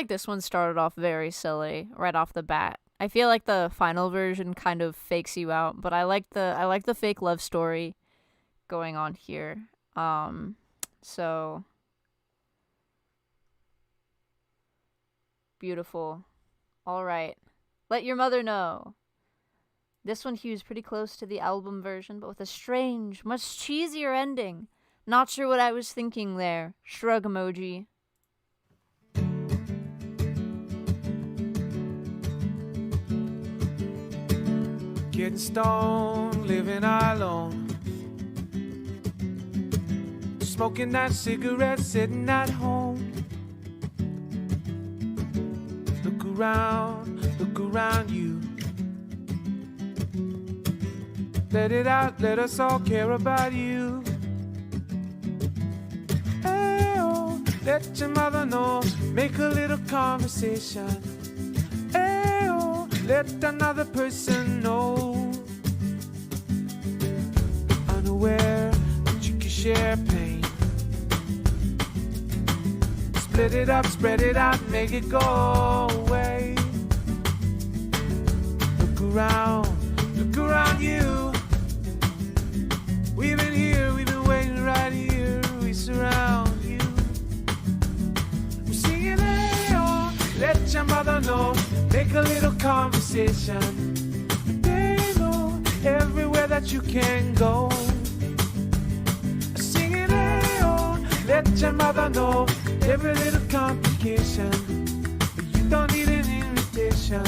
this one started off very silly right off the bat. I feel like the final version kind of fakes you out, but I like the fake love story going on here. So beautiful. All right. Let your mother know. This one hews pretty close to the album version, but with a strange, much cheesier ending. Not sure what I was thinking there. Shrug emoji. Getting stoned, living alone. Smoking that cigarette, sitting at home. Look around you. Let it out, let us all care about you. Hey, oh, let your mother know, make a little conversation. Hey, oh, let another person know. Unaware that you can share pain. Split it up, spread it out, make it go away. Look around you. We've been here, we've been waiting right here. We surround you. We're singing, hey, oh, let your mother know. Make a little conversation. They know everywhere that you can go. Singing, hey, oh, let your mother know. Every little complication. But you don't need an invitation.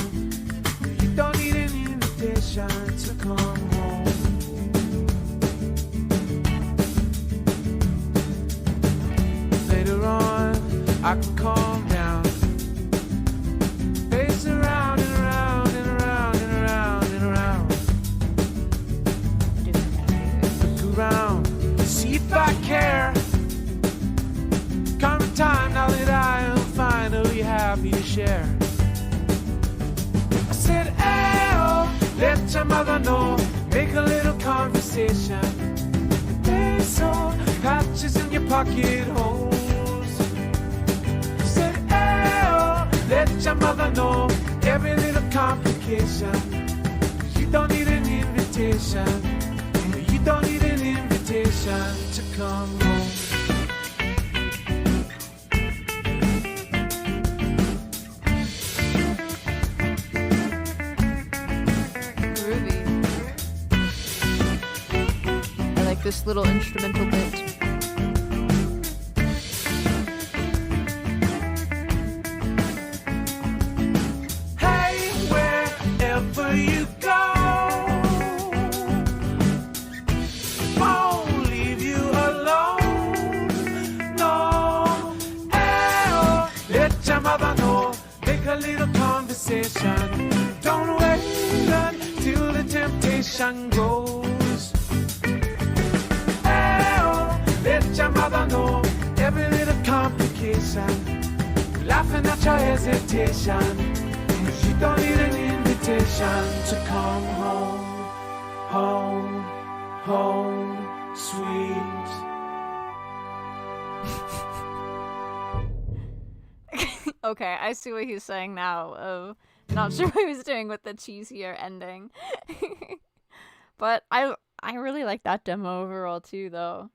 You don't need an invitation to come home. Later on, I can calm down. Pace around and around and around and around and around. Look around, see if I care. Come time now that I am finally happy to share. I said, hey, oh, let your mother know. Make a little conversation. There's so patches in your pocket holes. Said, hey, oh, let your mother know. Every little complication. You don't need an invitation. You don't need an invitation to come home. This little instrumental bit. Hey, wherever you go, won't leave you alone. No, hey, oh, let your mother know. Make a little conversation. Don't wait until the temptation grows. Let your mother know every little complication. laughing at your hesitation, 'cause you don't need an invitation to come home, home, home, sweet. Okay, I see what he's saying now. Not sure what he was doing with the cheesier ending. But I really like that demo overall too, though.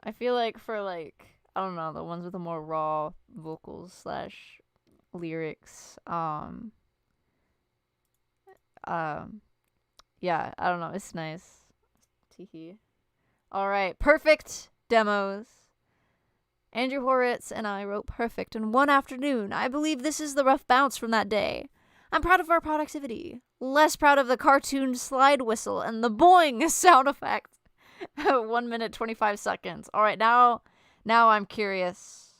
I feel like for like, I don't know, the ones with the more raw vocals / lyrics, yeah, I don't know, it's nice. Teehee. Alright, perfect demos. Andrew Horwitz and I wrote perfect in one afternoon. I believe this is the rough bounce from that day. I'm proud of our productivity. Less proud of the cartoon slide whistle and the boing sound effect. 1 minute 25 seconds. Alright, now I'm curious.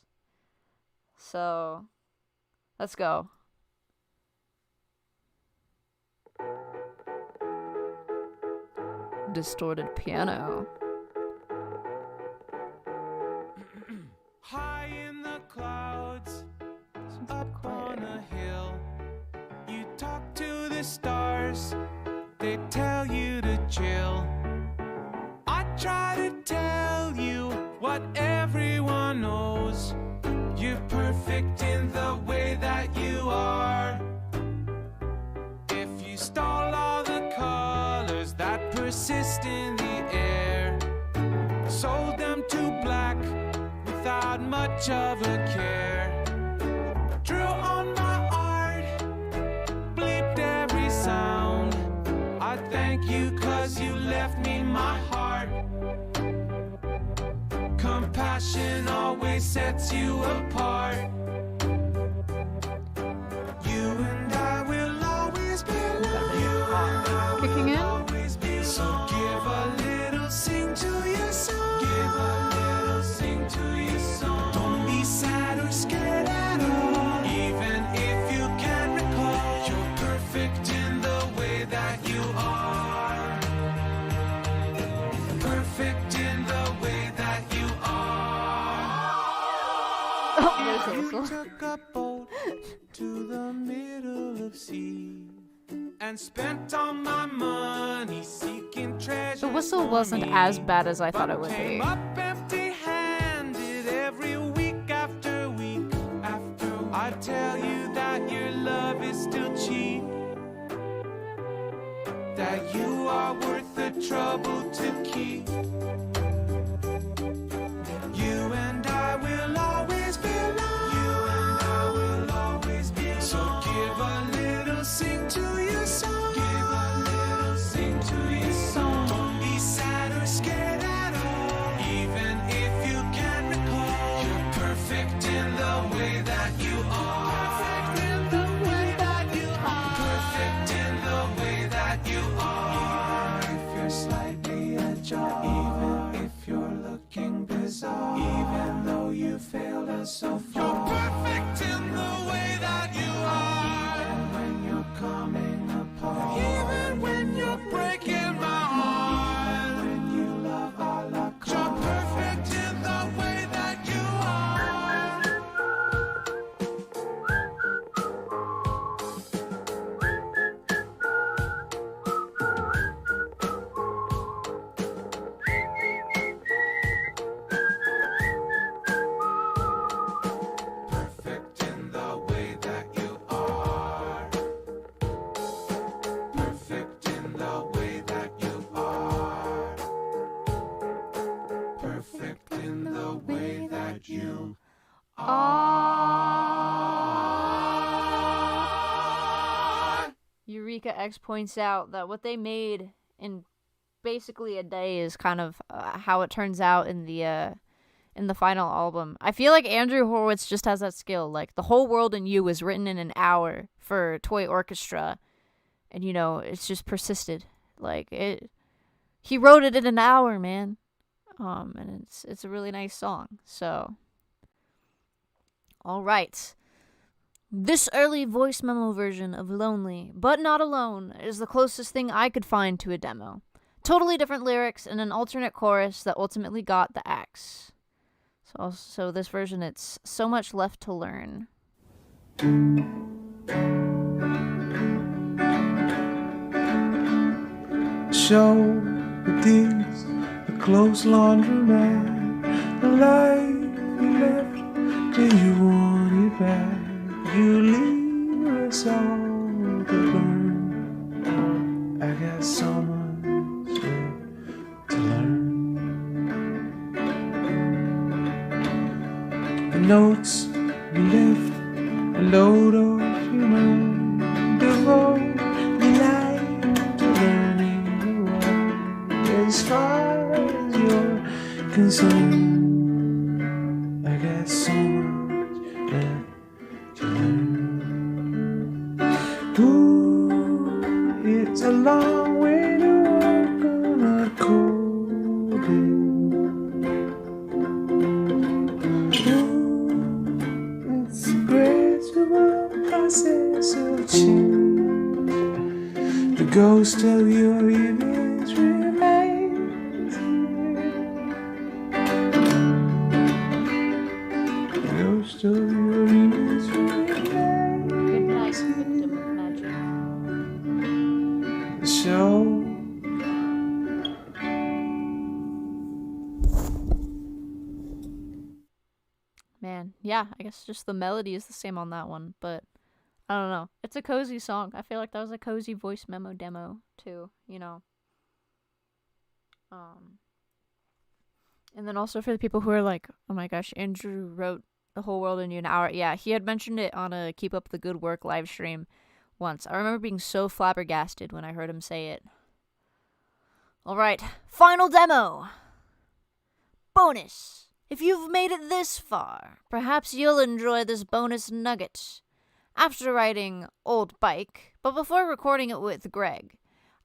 So, let's go. Distorted piano. High in the clouds, up on a hill, you talk to the stars, they tell you to chill. I try to tell you what everyone knows, you're perfect in the way that you are. If you stole all the colors that persist in the air, sold them to black without much of a care, drew on my art, bleeped every sound. I thank you 'cause you left me my heart. Compassion always sets you apart. You and I will always be loved. You and I will always be. So give a little, sing to your song. Give a little, sing to your song. Don't be sad or scared at all. Even if you can't recall, you're perfect in the way that you are. Perfect in the way that you are. You took a boat to the middle of sea and spent all my money seeking treasure. The whistle wasn't as bad as I thought it would be. Came up empty-handed every week after week. I tell you that your love is still cheap, that you are worth the trouble to keep. You and I will always be loved. You and I will always be loved. So give a little, sing to your song. Give a little, sing to your song. Don't be sad or scared at all. Even if you can't recall, you're perfect in the way that you are. Perfect in the way that you are. Perfect in the way that you are. Even if you're slightly ajar, even if you're looking bizarre, even though you failed us so far, you're perfect in the way that you are. Even when you're coming apart, even when you're breaking my heart, even when you love a la carte, you're perfect in the way that you are. Perfect in the way that you are. Perfect in the way that you are. Perfect in the way that you are. Eureka X points out that what they made in basically a day is kind of how it turns out in the final album. I feel like Andrew Horwitz just has that skill. Like, The Whole World and You was written in an hour for Toy Orchestra, and you know, it's just persisted. Like, he wrote it in an hour, man. And it's a really nice song. So, all right. This early voice memo version of Lonely, But Not Alone is the closest thing I could find to a demo. Totally different lyrics and an alternate chorus that ultimately got the axe. So this version, it's So Much Left to Learn. Show the digs, the clothes laundromat, the life you left, do you want it back? You leave us all to burn. I got so much left to learn. The notes you left, a load off your mind, devote your life to learning the world. As far as you're concerned, I got so much left to learn. Ooh, it's a long way to walk on a cold day. Ooh, it's a gradual process of change. The ghost of your image remains here. The ghost of your image remains Victim of magic. here. Show. Man, yeah, I guess just the melody is the same on that one, but I don't know. It's a cozy song. I feel like that was a cozy voice memo demo too, you know. And then also for the people who are like, oh my gosh, Andrew wrote The Whole World in an Hour. Yeah, he had mentioned it on a Keep Up the Good Work live stream once. I remember being so flabbergasted when I heard him say it. Alright, final demo! Bonus! If you've made it this far, perhaps you'll enjoy this bonus nugget. After writing Old Bike, but before recording it with Greg,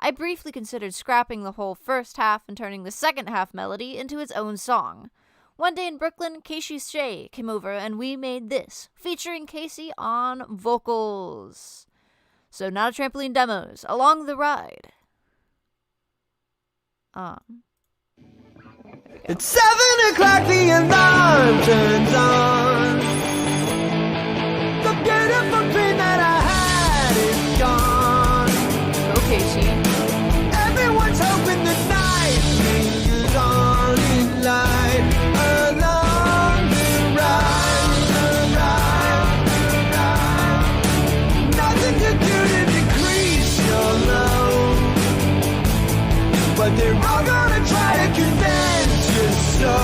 I briefly considered scrapping the whole first half and turning the second half melody into its own song. One day in Brooklyn, Casey Shea came over and we made this, featuring Casey on vocals. So Not a Trampoline demos, along the ride. It's 7 o'clock, the alarm turns on. The beautiful dream that I had is gone. Go Casey. Everyone's hoping the night lingers on in light along the ride. Nothing to do to decrease your load, but they're all gonna try to convince you so.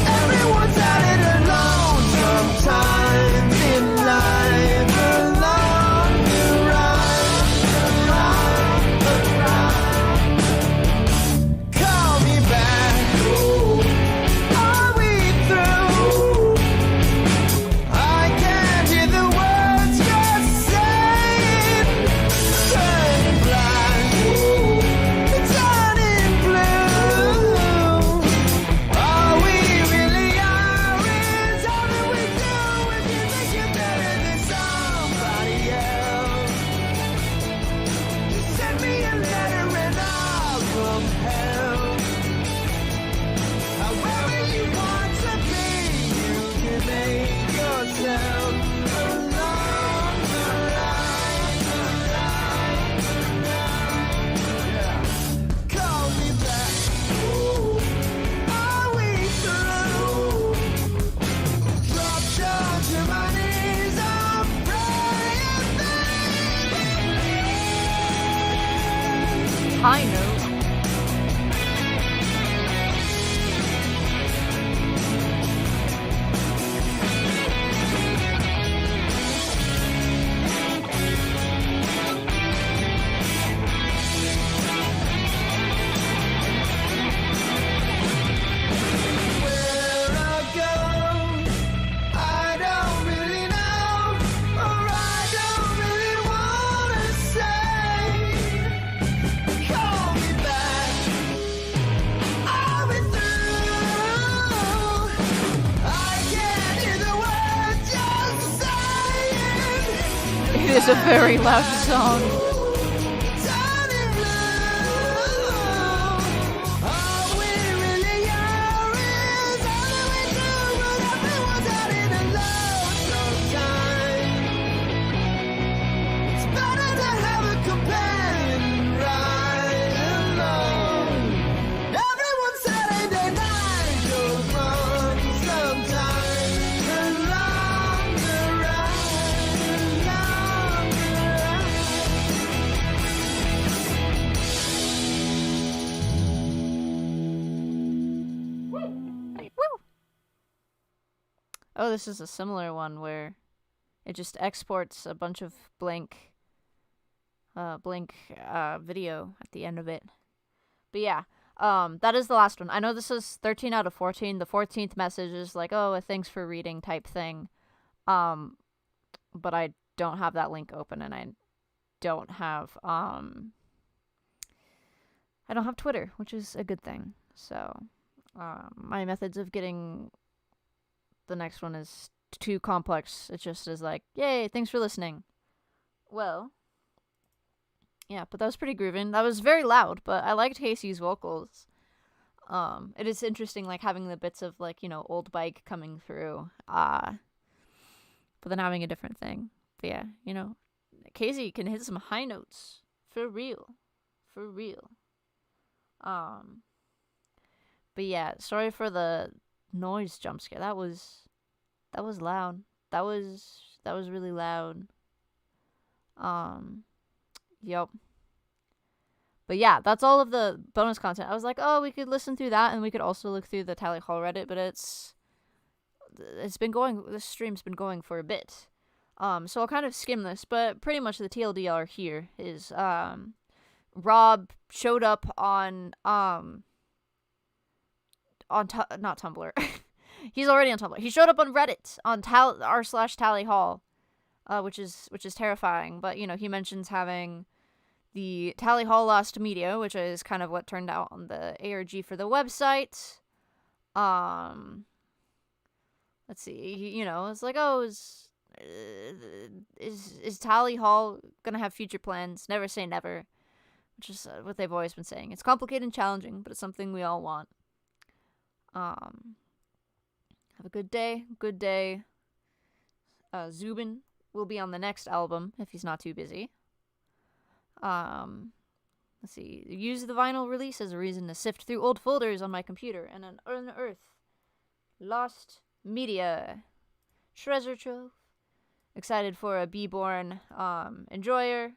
Everyone's at it alone sometimes in life, along the ride. Call me back. Are we through? I can't hear the words you're saying. Turning black, turning blue. All we really are is all that we do. If you think you're better than somebody else, just send me a letter and I'll come help. However you want to be, you can make yourself along the line. Call me back. Are we through? Drop down to my knees, I'm praying. High note. Where I go, I don't really know, or I don't really wanna say. Call me back. Are we through? I can't hear the words you're saying. It is a very loud song. Turning blue. All we really are know this is a similar one where it just exports a bunch of blank video at the end of it. But yeah, that is the last one. I know this is 13 out of 14. The 14th message is like, oh, a thanks for reading type thing. But I don't have that link open, and I don't have Twitter, which is a good thing. So, my methods of getting the next one is too complex. It just is like, yay, thanks for listening. Well, yeah, but that was pretty grooving. That was very loud, but I liked Casey's vocals. It is interesting, like, having the bits of, like, you know, old bike coming through, but then having a different thing. But yeah, you know, Casey can hit some high notes. For real. For real. But yeah, sorry for the noise jump scare. That was loud. That was really loud. Yep. But yeah, that's all of the bonus content. I was like, oh, we could listen through that, and we could also look through the Tally Hall Reddit, but it's been going, this stream's been going for a bit. So I'll kind of skim this, but pretty much the TLDR here is, Rob showed up on not Tumblr. He's already on Tumblr. He showed up on Reddit on r/Tally Hall, which is terrifying. But you know, he mentions having the Tally Hall Lost Media, which is kind of what turned out on the ARG for the website. Let's see. You know, it's like, oh, is Tally Hall gonna have future plans? Never say never, which is what they've always been saying. It's complicated and challenging, but it's something we all want. Have a good day. Good day. Zubin will be on the next album if he's not too busy. Let's see. Use the vinyl release as a reason to sift through old folders on my computer and unearth lost media. Treasure trove. Excited for a B-born enjoyer.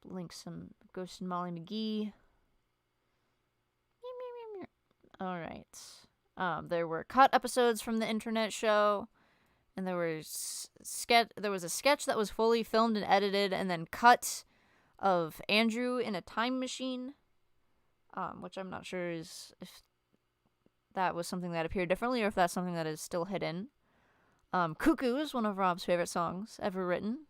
Link some Ghost and Molly McGee. Alright. There were cut episodes from the internet show, and there was a sketch that was fully filmed and edited and then cut of Andrew in a time machine, which I'm not sure if that was something that appeared differently or if that's something that is still hidden. Cuckoo is one of Rob's favorite songs ever written.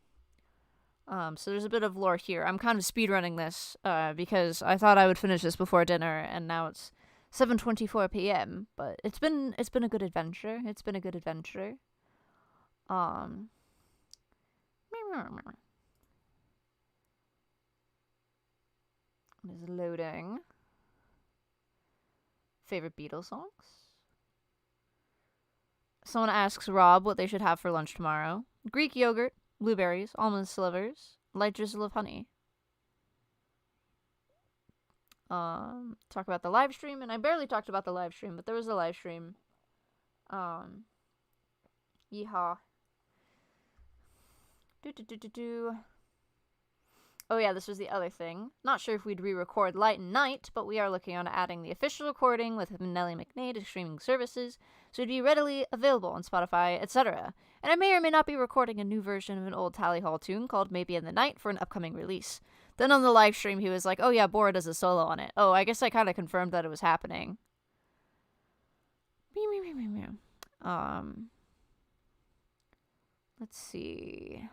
So there's a bit of lore here. I'm kind of speedrunning this, because I thought I would finish this before dinner, and now it's 7:24 p.m. But it's been a good adventure. It's been a good adventure. It is loading. Favorite Beatles songs? Someone asks Rob what they should have for lunch tomorrow. Greek yogurt, blueberries, almond slivers, light drizzle of honey. Talk about the live stream, and I barely talked about the live stream, but there was a live stream. Yeehaw. Oh yeah, this was the other thing. Not sure if we'd re-record Light and Night, but we are looking on adding the official recording with Nellie McNay to streaming services, so it'd be readily available on Spotify, etc. And I may or may not be recording a new version of an old Tally Hall tune called Maybe in the Night for an upcoming release. Then on the live stream, he was like, oh yeah, Bora does a solo on it. Oh, I guess I kind of confirmed that it was happening. Let's see.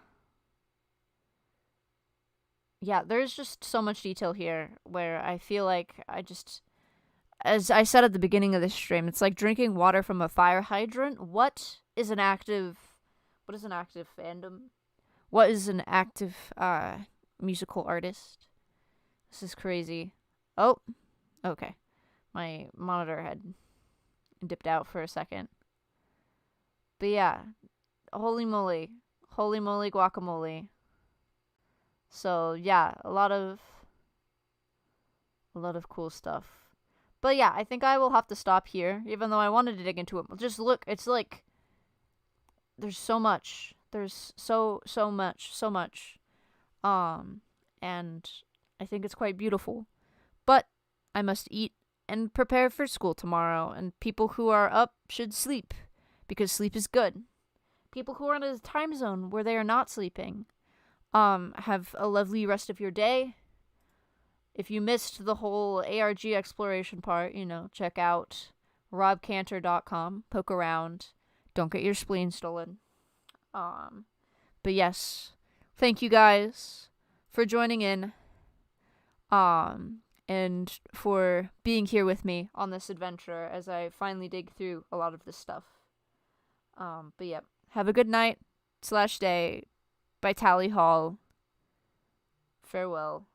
Yeah, there's just so much detail here where I feel like as I said at the beginning of this stream, it's like drinking water from a fire hydrant. What is an active fandom? What is an active, musical artist? This is crazy. Oh, okay. My monitor had dipped out for a second. But yeah, holy moly guacamole. So yeah, a lot of cool stuff. But yeah, I think I will have to stop here, even though I wanted to dig into it. Just look, it's like there's so much. There's so much. And I think it's quite beautiful. But I must eat and prepare for school tomorrow, and people who are up should sleep because sleep is good. People who are in a time zone where they are not sleeping, have a lovely rest of your day. If you missed the whole ARG exploration part, check out robcantor.com. Poke around. Don't get your spleen stolen. But yes, thank you guys for joining in. And for being here with me on this adventure as I finally dig through a lot of this stuff. But yeah, have a good night /day by Tally Hall. Farewell.